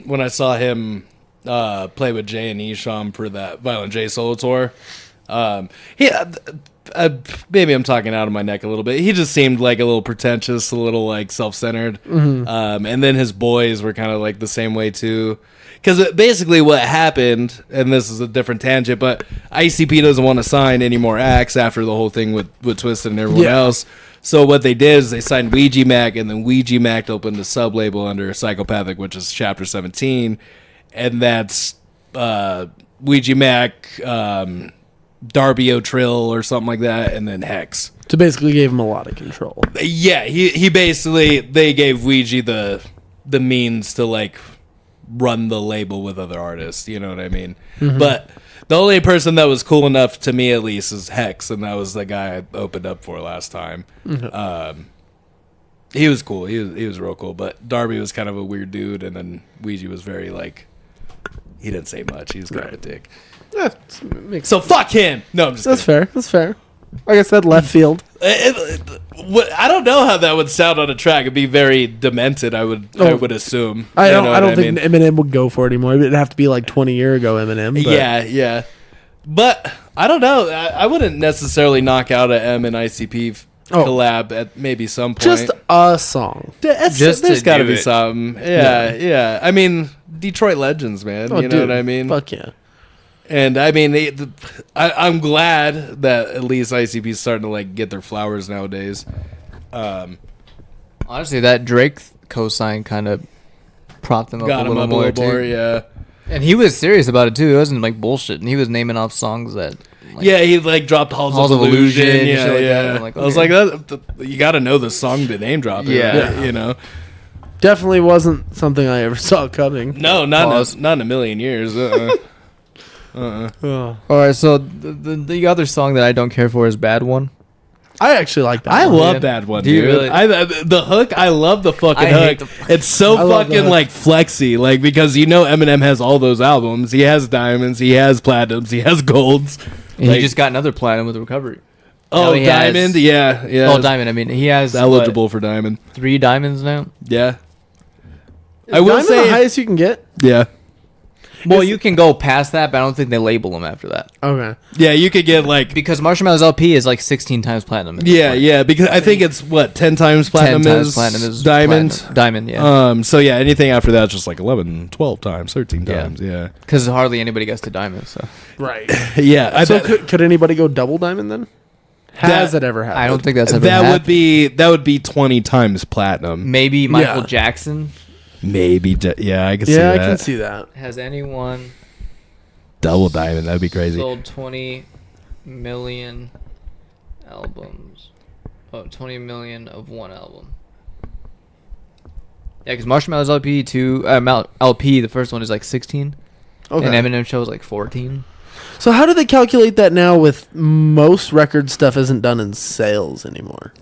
when I saw him play with Jay and Esham for that Violent J solo tour. Maybe I'm talking out of my neck a little bit. He just seemed like a little pretentious, a little like self-centered. And then his boys were kind of like the same way too. Because basically what happened, and this is a different tangent, but ICP doesn't want to sign any more acts after the whole thing with Twisted and everyone else. So what they did is they signed Ouija Mac, and then Ouija Mac opened a sub-label under Psychopathic, which is Chapter 17. And that's Ouija Mac, Darby O'Trill or something like that, and then Hex. So basically, gave him a lot of control. Yeah, he basically, they gave Ouija the means to like run the label with other artists, you know what I mean? But the only person that was cool enough to me at least is Hex, and that was the guy I opened up for last time. He was cool, he was real cool, but Darby was kind of a weird dude, and then Ouija was very like, he didn't say much, he was kind of a dick. Yeah, So fuck him. No, I'm just that's kidding. fair. That's fair. Like I said, left field. I don't know how that would sound on a track. It'd be very demented. I would assume. I You don't. know I don't what think mean? Eminem would go for it anymore. It'd have to be like 20 years ago Eminem. But Yeah. But I don't know. I wouldn't necessarily knock out a M and ICP collab at maybe some point. just a song. Just there's to got to do be it. something. Yeah. I mean, Detroit legends, man. Oh, you know dude, what I mean? Fuck yeah. And I mean, I'm glad that at least ICP is starting to like get their flowers nowadays. Honestly, that Drake co-sign kind of propped him up Got a him little up a more little more, too. yeah. And he was serious about it too. He wasn't like bullshitting. He was naming off songs that. Like, Yeah, he like dropped Halls of Illusion. and Yeah, shit like yeah. that. I'm like, I was okay. like, you got to know the song to name drop it. Yeah. Right? You know. Definitely wasn't something I ever saw coming. No, Pause. not in a million years. Oh. All right, so the other song that I don't care for is "Bad One." I actually like that. I one. love Yeah. that one, Do you dude. really? The hook, I love the fucking I hate hook. the- It's so I love the fucking hook. like flexy, like because you know Eminem has all those albums. He has diamonds, he has platinums, he has golds. And Like- he just got another platinum with Recovery. Oh, Now he has- diamond, yeah. Oh, diamond. I mean, he has eligible for diamond. 3 diamonds now. Yeah, Is I will Diamond say, the highest you can get. yeah. Well, you can go past that, but I don't think they label them after that Okay. Yeah, you could get like because Marshmallow's LP is like 16 times platinum. at this point. yeah, because I think it's what 10 times 10 platinum times is platinum is diamond. platinum. Diamond, yeah. So yeah, anything after that's just like 11, 12 times, 13 Yeah. times. Yeah. Because hardly anybody gets to diamond. So Right. Yeah. I So bet could anybody go double diamond then? Has it ever happened? I don't think that's ever that happened. would be 20 times platinum. Maybe Michael Yeah. Jackson. Maybe yeah, I can see Yeah, I that. can see that. Has anyone Double diamond, that'd be crazy. sold 20 million albums? Oh, 20 million of one album. Yeah, because Marshmallow's LP LP, the first one is like 16, Okay. and Eminem show is like 14. So how do they calculate that now? With most record stuff isn't done in sales anymore.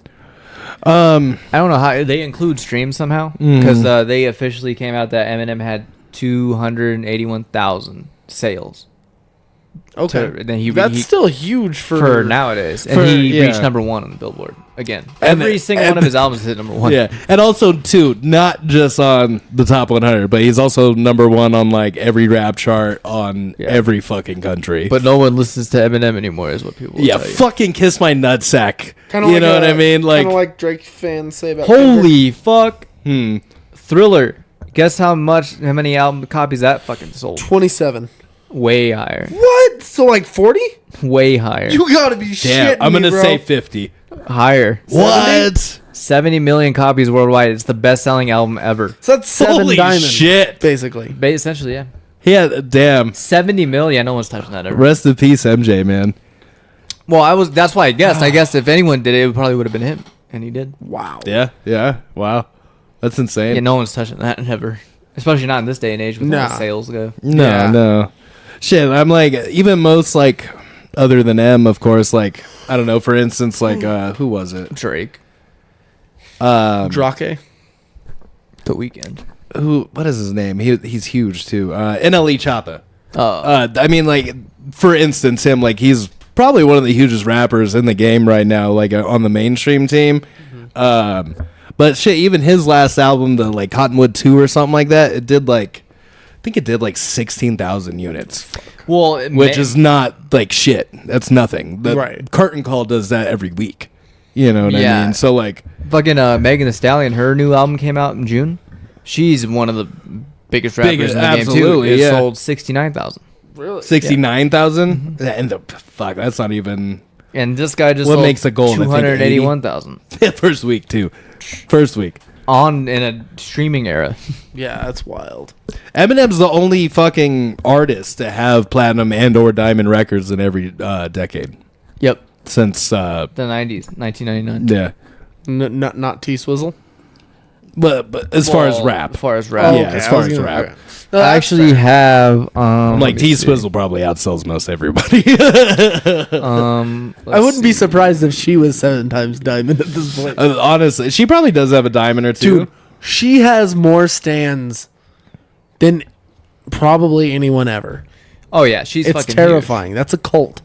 I don't know how they include streams somehow because they officially came out that Eminem had 281,000 sales. Okay. Then That's still huge for nowadays, and for- he yeah. reached number 1 on the Billboard again. And Every the- single and one of his albums hit number 1. Yeah, and also too, not just on the top 100, but he's also number 1 on like every rap chart on Yeah. every fucking country. But no one listens to Eminem anymore, is what people. Will yeah, tell you. fucking kiss my nutsack. Kinda You like know what I mean? Like, kind of like Drake fans say about Holy fuck! hmm. Thriller. Guess how many album copies that fucking sold? 27. Way higher. What? So like 40? Way higher. You gotta be shitting I'm gonna me, bro. say 50. Higher. What? 70 million copies worldwide. It's the best-selling album ever. So that's 7 Holy diamonds. shit. Basically. Essentially, yeah. Yeah, damn. 70 million. No one's touching that ever. Rest in peace, MJ, man. Well, that's why I guessed. I guess if anyone did it, it probably would have been him. And he did. Wow. Yeah. Wow. That's insane. Yeah, no one's touching that ever. Especially not in this day and age with Nah. how sales go. No. Shit, I'm like, even most, like, other than M, of course, like, I don't know, for instance, like, who was it? Drake. Drake. The Weeknd. What is his name? He's huge, too. NLE Choppa. Oh. I mean, like, for instance, him, like, he's probably one of the hugest rappers in the game right now, like, on the mainstream team. But shit, even his last album, the, like, Cottonwood 2 or something like that, it did, like, I think it did, like, 16,000 units. Well, Which is not, like, shit. That's nothing. The Right. Curtain Call does that every week. You know what I mean? So, like... fucking Megan Thee Stallion, her new album came out in June. She's one of the biggest rappers in the absolutely, game, too. It yeah. sold 69,000. Really? 69,000? And the... Fuck, that's not even... And this guy just What sold makes a goal? I think 281,000 First week, too. First week. in a streaming era. Yeah, that's wild. Eminem's the only fucking artist to have platinum and or diamond records in every decade. Yep. Since, The 90s, 1999. yeah. Not T-Swizzle? But as far as rap. As far as rap. Yeah, as far as rap. Okay. No, I that's actually fair. have I'm like, let me see. T-Swizzle probably outsells most everybody. I wouldn't be surprised if she was 7 times diamond at this point. Honestly, she probably does have a diamond or two. Dude, she has more stands than probably anyone ever. Oh yeah, she's It's fucking terrifying. That's a cult.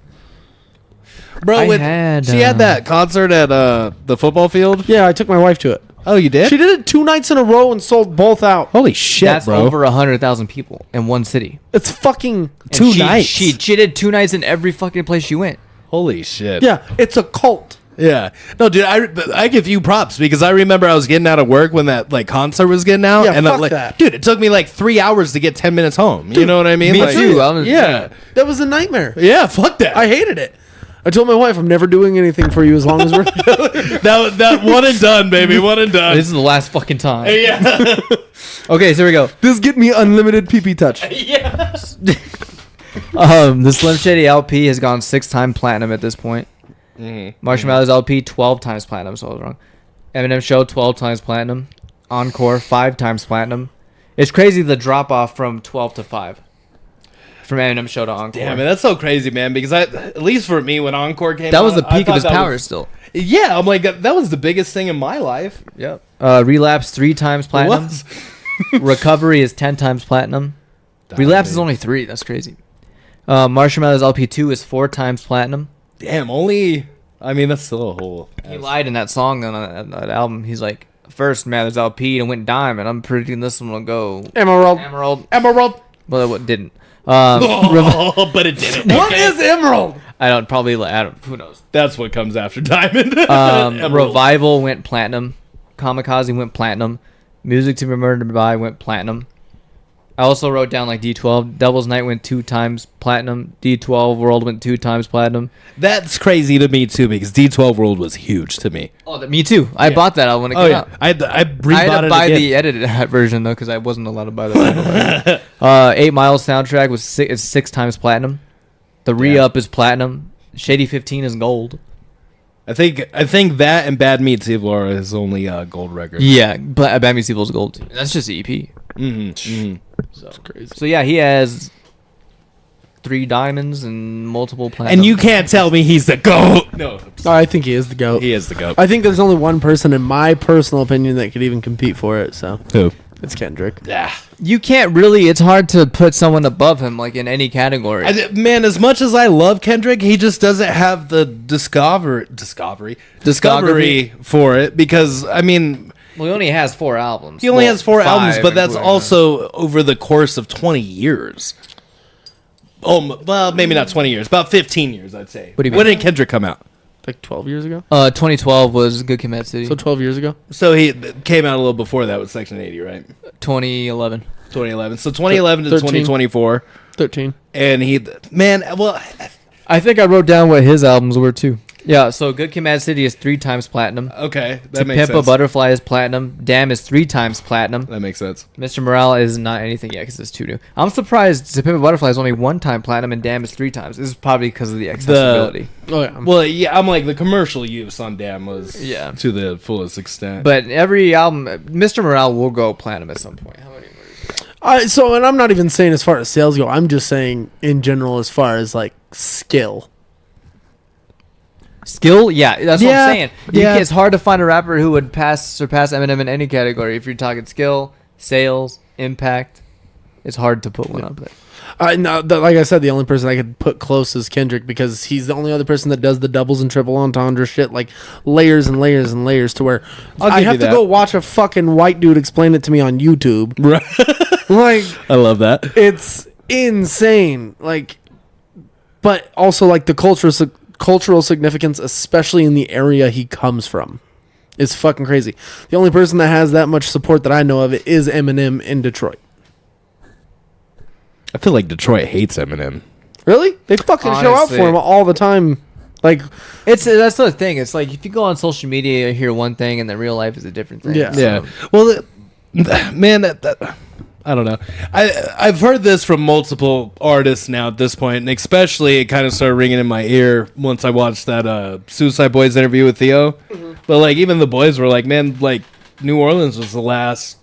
Bro, I she had that concert at the football field. Yeah, I took my wife to it. Oh, you did? She did it 2 nights in a row and sold both out. Holy shit, That's bro! over 100,000 people in one city. It's fucking... And Two she, nights. She did 2 nights in every fucking place she went. Holy shit! Yeah, it's a cult. Yeah. No, dude, I give you props because I remember I was getting out of work when that like concert was getting out, Yeah, and fuck like, that. dude, it took me like 3 hours to get 10 minutes home. You know what I mean? me Like, too. I was- yeah, That was a nightmare. yeah. Fuck that. I hated it. I told my wife, I'm never doing anything for you as long as we're... that one and done, baby. One and done. This is the last fucking time. Yeah. Okay, so here we go. This get me unlimited pee touch. The Slim Shady LP has gone 6 times platinum at this point. Marshmallow's LP 12 times platinum, so I was wrong. Eminem Show 12 times platinum. Encore 5 times platinum. It's crazy the drop off from 12 to 5. From Eminem Show to Encore. Damn, man, that's so crazy, man. Because at least for me, when Encore came, That was out, the I peak of thought his that power was- still. Yeah, I'm like that was the biggest thing in my life. Yep. Relapse 3 times platinum. Was. Recovery is 10 times platinum. Relapse is only 3. That's crazy. Marshmallow's LP2 is 4 times platinum. Damn, only. I mean, that's still a whole. He lied in that song on that album. He's like, first Mathers LP and went diamond. I'm predicting this one will go Emerald. emerald. Well, it didn't. Oh, but it didn't. What is emerald? I don't who knows. That's what comes after diamond. Emerald. Revival went platinum. Kamikaze went platinum. Music to Be Murdered By went platinum. I also wrote down like D12. Devil's Night went 2 times platinum. D12 World went 2 times platinum. That's crazy to me too because D12 World was huge to me. Oh, me too. I bought that when it came out. I I rebought had to it buy again. the edited version though because I wasn't allowed to buy the original. 8 Miles soundtrack was 6 times platinum. The re-up is platinum. Shady 15 is gold. I think that and Bad Meets Evil are his only gold record. Yeah, but Bad Meets Evil is gold. That's just the EP. So crazy. So yeah, he has 3 diamonds and multiple platinum. And you can't tell me he's the GOAT. No, I think he is the GOAT. he is the GOAT. I think there's only one person, in my personal opinion, that could even compete for it. So Who? it's Kendrick. Yeah. You can't really. It's hard to put someone above him, like in any category. Man, as much as I love Kendrick, he just doesn't have the discovery for it because I mean, Well, he only has 4 albums. he only has 4 albums, 5 but that's including also over the course of 20 years. Oh, well, maybe not 20 years, about 15 years, I'd say. What do you mean? When did Kendrick come out? Like 12 years ago? 2012 was Good Kid, Mad City. So 12 years ago? So he came out a little before that with Section 80, right? 2011. 2011. So 2011 to 13. 2024. 13. And I think I wrote down what his albums were too. Yeah, so Good Kid, Mad City is 3 times platinum. okay, To that makes Pimp a sense. Butterfly is platinum. Damn is 3 times platinum. That makes sense. Mr. Morale is not anything yet because it's 2 new. I'm surprised To Pimp a Butterfly is only 1 time platinum and Damn is 3 times. This is probably because of the accessibility. Oh, yeah. Well, yeah, I'm like the commercial use on Damn was to the fullest extent. But every album, Mr. Morale will go platinum at some point. How many And I'm not even saying as far as sales go. I'm just saying in general as far as, like, skill. Skill? Yeah, that's what I'm saying. Yeah. It's hard to find a rapper who would surpass Eminem in any category. If you're talking skill, sales, impact, it's hard to put one up there. Like I said, the only person I could put close is Kendrick because he's the only other person that does the doubles and triple entendre shit, like layers and layers and layers to where I have to go watch a fucking white dude explain it to me on YouTube. Right. Like, I love that. it's insane. Like, but also like the cultural significance, especially in the area he comes from, is fucking crazy. The only person that has that much support that I know of is Eminem in Detroit. I feel like Detroit hates Eminem. Really? They fucking show out Honestly. for him all the time. Like, That's the thing. It's like if you go on social media, you hear one thing, and then real life is a different thing. Yeah. Yeah. Well, man, that I don't know. I've heard this from multiple artists now at this point, and especially it kind of started ringing in my ear once I watched that Suicide Boys interview with Theo. Mm-hmm. But like even the boys were like, man, like New Orleans was the last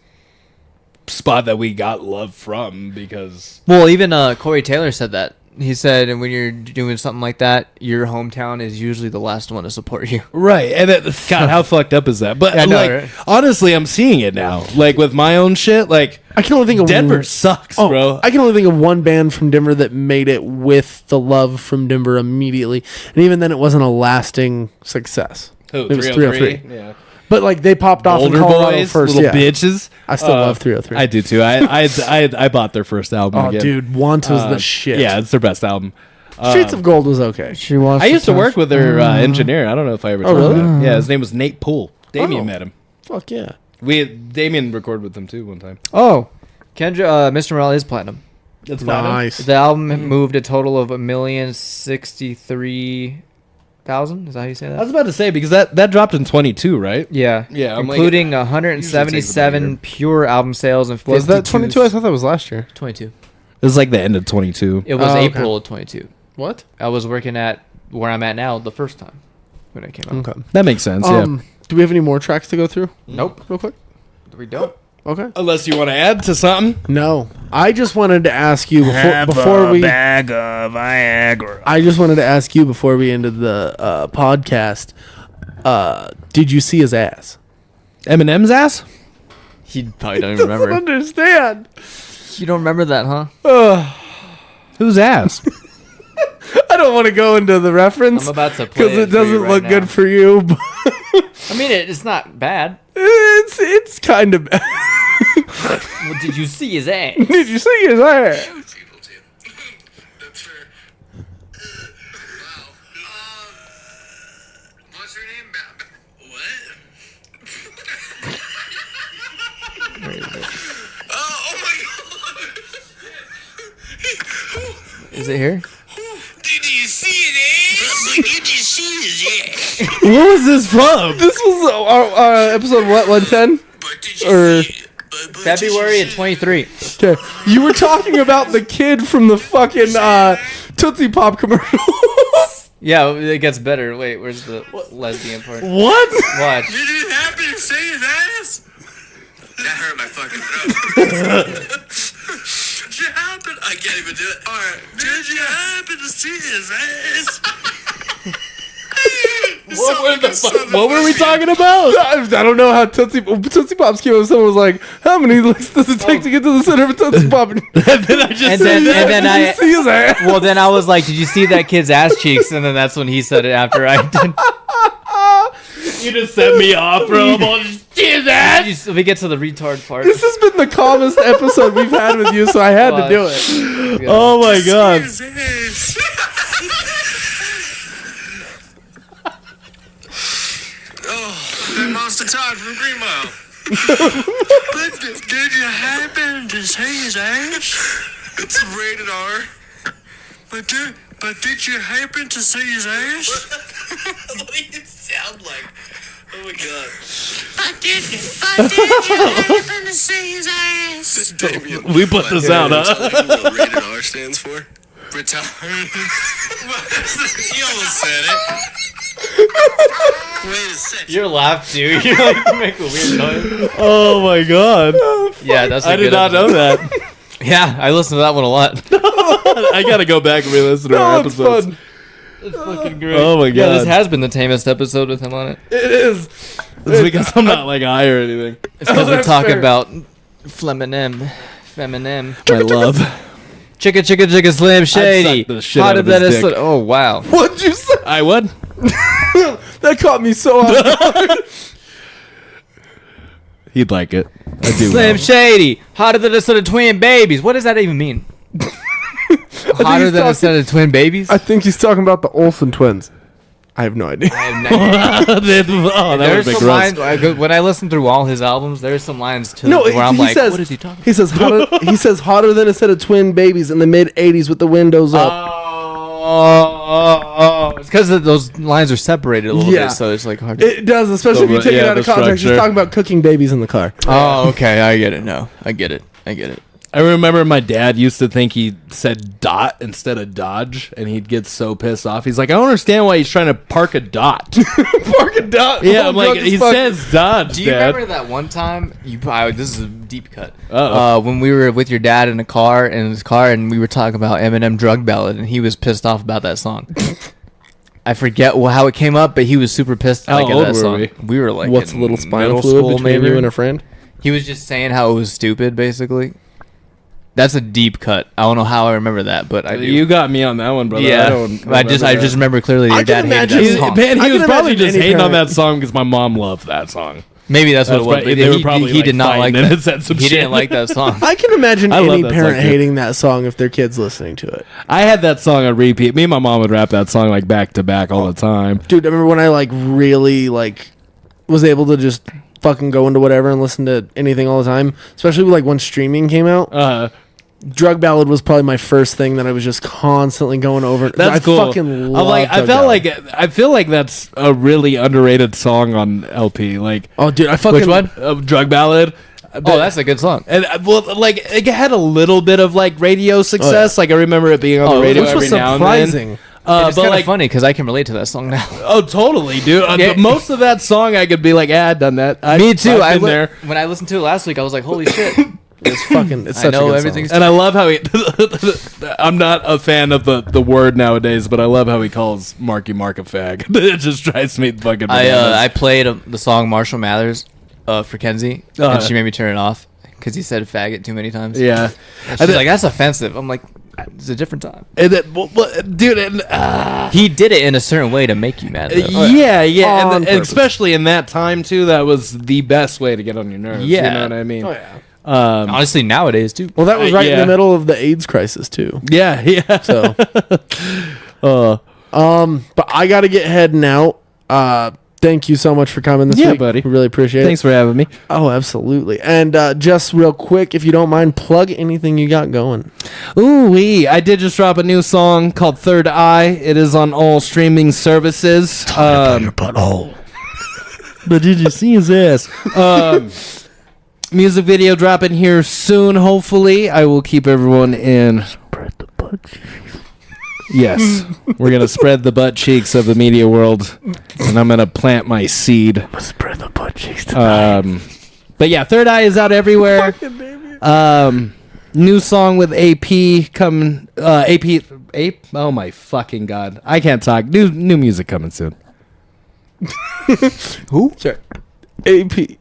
spot that we got love from because. Well, even Corey Taylor said that. He said, and when you're doing something like that, your hometown is usually the last one to support you. Right, and God, how fucked up is that? But Yeah, I know, like, right? honestly, I'm seeing it now. Like with my own shit, like I can only think of Denver sucks, bro. I can only think of one band from Denver that made it with the love from Denver immediately, and even then, it wasn't a lasting success. Who, It was 303? Yeah. But like they popped off Older in Colorado boys, first. little Yeah, bitches. I still love 303. I do too. I bought their first album. Oh, again. dude, Want was the shit. Yeah, it's their best album. Streets of Gold was okay. She wants. I used to work with their engineer. I don't know if I ever told really? you that. Yeah, his name was Nate Poole. Damien Oh. met him. Fuck yeah. Damien recorded with him too one time. Oh, Kendra, Mr. Morale is platinum. That's Nice. The album moved a total of 1,063,000. Is that how you say I that? was about to say because that dropped in 22, right? Yeah. Yeah, I'm like- Including usually takes about a 177 year. pure album sales and 52. Was that 22? I thought that was last year. 22. It was like the end of 22. It was Oh, okay. April of 22. What? I was working at where I'm at now the first time when I came out. Okay. That makes sense. Do we have any more tracks to go through? Nope. Real quick. We don't. Okay. Unless you want to add to something. No, I just wanted to ask you before we bag of Viagra. I just wanted to ask you before we ended the podcast. Did you see his ass? Eminem's ass? He probably don't even remember. Understand? You don't remember that, huh? Whose ass? I don't want to go into the reference I'm about to play because it for you doesn't right look now. good for you. But I mean, it's not bad. it's kind of bad. Well, did you see his ass? Did you see his ass? People too. That's fair. Wow. What's your name? What? Oh my god! Is it here? Did you see it, eh? Did you see his ass? What was this from? This was our episode what 110 But did you or see it? But February did of you 23. okay. You were talking about the kid from the fucking Tootsie Pop commercials. Yeah, it gets better. Wait, where's the lesbian part? What? Watch. Did it happen to see his ass? That hurt my fucking throat. Did you happen? I can't even do it. Alright. Did you happen to see his ass? What were we talking about? I don't know how Tootsie Pops came up. Someone was like, "How many licks does it take to get to the center of a Tootsie Pop?" And And then I. see his ass. Well, then I was like, "Did you see that kid's ass cheeks?" And then that's when he said it after I did. You just set me off, bro. We get to the retard part. This has been the calmest episode we've had with you, so I had to do it. Oh my god. His ass. Oh, that Monster Todd from Green Mile. But did you happen to see his ass? It's rated R. But did you happen to see his ass? What do you sound like? Oh my god. But did you happen to see his ass? We put this out, huh? What rated R stands for? Retarded. You almost said it. Wait a second. Your laugh too. You like to make a weird noise. Oh my god. Yeah, that's. I did not know that. Yeah, I listened to that one a lot. I gotta go back and re-listen to our episodes. It's fucking great. Oh my Yeah, this God. has been the tamest episode with him on it. It is. It's because I'm not like high or anything. It's because we that's talk fair. about feminem. My love. Chicka chicka chicka slim shady. suck the shit How out did of his that? dick. Oh wow. What'd you say? I would. That caught me so off guard. He'd like it. I do. Slim Shady, hotter than a set of twin babies. What does that even mean? Hotter he's than a talking- set of twin babies? I think he's talking about the Olsen twins. I have no idea. I have no idea. Oh, that There's would be some gross. lines when I listen through all his albums. There's some lines too No, where I'm he like, says, what is he talking? He says hotter than a set of twin babies in the mid '80s with the windows up. Oh, it's because those lines are separated a little Yeah. bit, so it's like hard. It does, especially if you take it yeah, out of the context. He's structure. talking about cooking babies in the car. Oh, okay, I get it. No, I get it. I remember my dad used to think he said dot instead of dodge, and he'd get so pissed off. He's like, I don't understand why he's trying to park a dot. Park a dot. Yeah, I'm like, he says dodge, Do you Dad. remember that one time? This is a deep cut. Uh-oh. When we were with your dad in his car, and we were talking about Eminem Drug Ballad, and he was pissed off about that song. I forget how it came up, but he was super pissed. How like, at old that were song. we? were like, What's a in little spinal middle fluid school, between maybe? you and a friend? He was just saying how it was stupid, basically. That's a deep cut. I don't know how I remember that, but I do. You got me on that one, brother. yeah, I don't. I just remember clearly that I your can dad hated imagine- that He's- song. Man, I he was can probably imagine just any hating on parent- that song because my mom loved that song. Maybe that's what it was. That's But right. They were probably, he like, did not like fighting and that. said some He shit. didn't like that song. I can imagine I love any that parent song, too. hating that song if their kid's listening to it. I had that song on repeat. Me and my mom would rap that song like back to back all the time. Dude, I remember when I really was able to just fucking go into whatever and listen to anything all the time, especially when streaming came out. Drug Ballad was probably my first thing that I was just constantly going over. That's I cool. fucking love I feel like that's a really underrated song on LP. Like, Oh, dude, I fucking... Which one? Drug Ballad. Oh, that's a good song. And it had a little bit of radio success. Like I remember it being on the radio Which every was now and then. surprising. It's But kind like, of funny because I can relate to that song now. oh, totally, dude. Yeah. Most of that song, I could be like, I've done that. Me too. I've been there. When I listened to it last week, I was like, holy shit. It's fucking... It's I such know a good everything's- song. And I love how he. I'm not a fan of the word nowadays, but I love how he calls Marky Mark a fag. It just drives me fucking. I bananas. played the song Marshall Mathers for Kenzie, and she made me turn it off because he said faggot too many times. Yeah, And she's like, that's offensive. I'm like, it's a different time. and then, dude, and, He did it in a certain way to make you mad. Though. yeah, and, On and purpose. especially in that time too, that was the best way to get on your nerves. Yeah. You know what I mean? Oh, yeah. Honestly, nowadays too. Well, that was right in yeah. the middle of the AIDS crisis, too. Yeah, yeah. So... Uh, But I got to get heading out. Thank you so much for coming this Yeah, week. buddy. We really appreciate thanks it. for having me. Oh, absolutely. And just real quick, if you don't mind, plug anything you got going. Ooh-wee. I did just drop a new song called Third Eye. It is on all streaming services. Butthole. But did you see his ass? Music video dropping here soon, hopefully. I will keep everyone in. Spread the butt cheeks. Yes. We're going to spread the butt cheeks of the media world, and I'm going to plant my seed. Spread the butt cheeks tonight. But yeah, Third Eye is out everywhere. New song with AP coming. AP. Oh my fucking god! I can't talk. New music coming soon. Who? Sure. AP.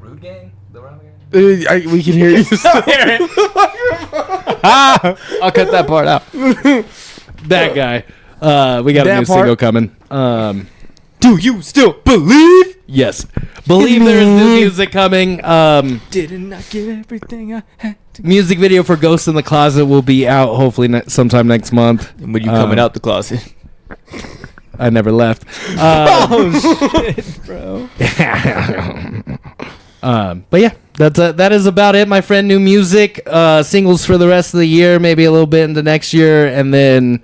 Rude Gang. The wrong gang. We can hear you. I'll cut that part out. That guy. We got a That new part? single coming. Do you still believe? Yes. Believe there is new music coming. Didn't I give everything I had to? Music video for Ghost in the Closet will be out hopefully sometime next month. When you coming out the closet? I never left. Oh shit, bro. But yeah, that is about it, my friend. New music, singles for the rest of the year, maybe a little bit into next year, and then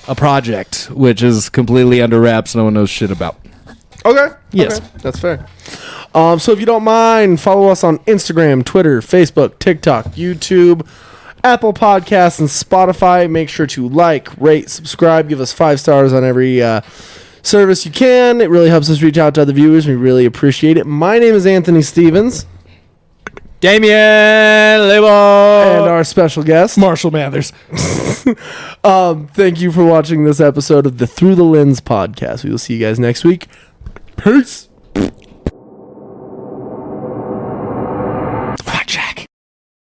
a project which is completely under wraps. No one knows shit about. Okay. Yes. Okay. That's fair. So if you don't mind, follow us on Instagram, Twitter, Facebook, TikTok, YouTube, Apple Podcasts, and Spotify. Make sure to like, rate, subscribe, give us 5 stars on every service you can. It really helps us reach out to other viewers. We really appreciate it. My name is Anthony Stevens. Damien Lebo. And our special guest, Marshall Mathers. Thank you for watching this episode of the Through the Lens podcast. We will see you guys next week. Peace.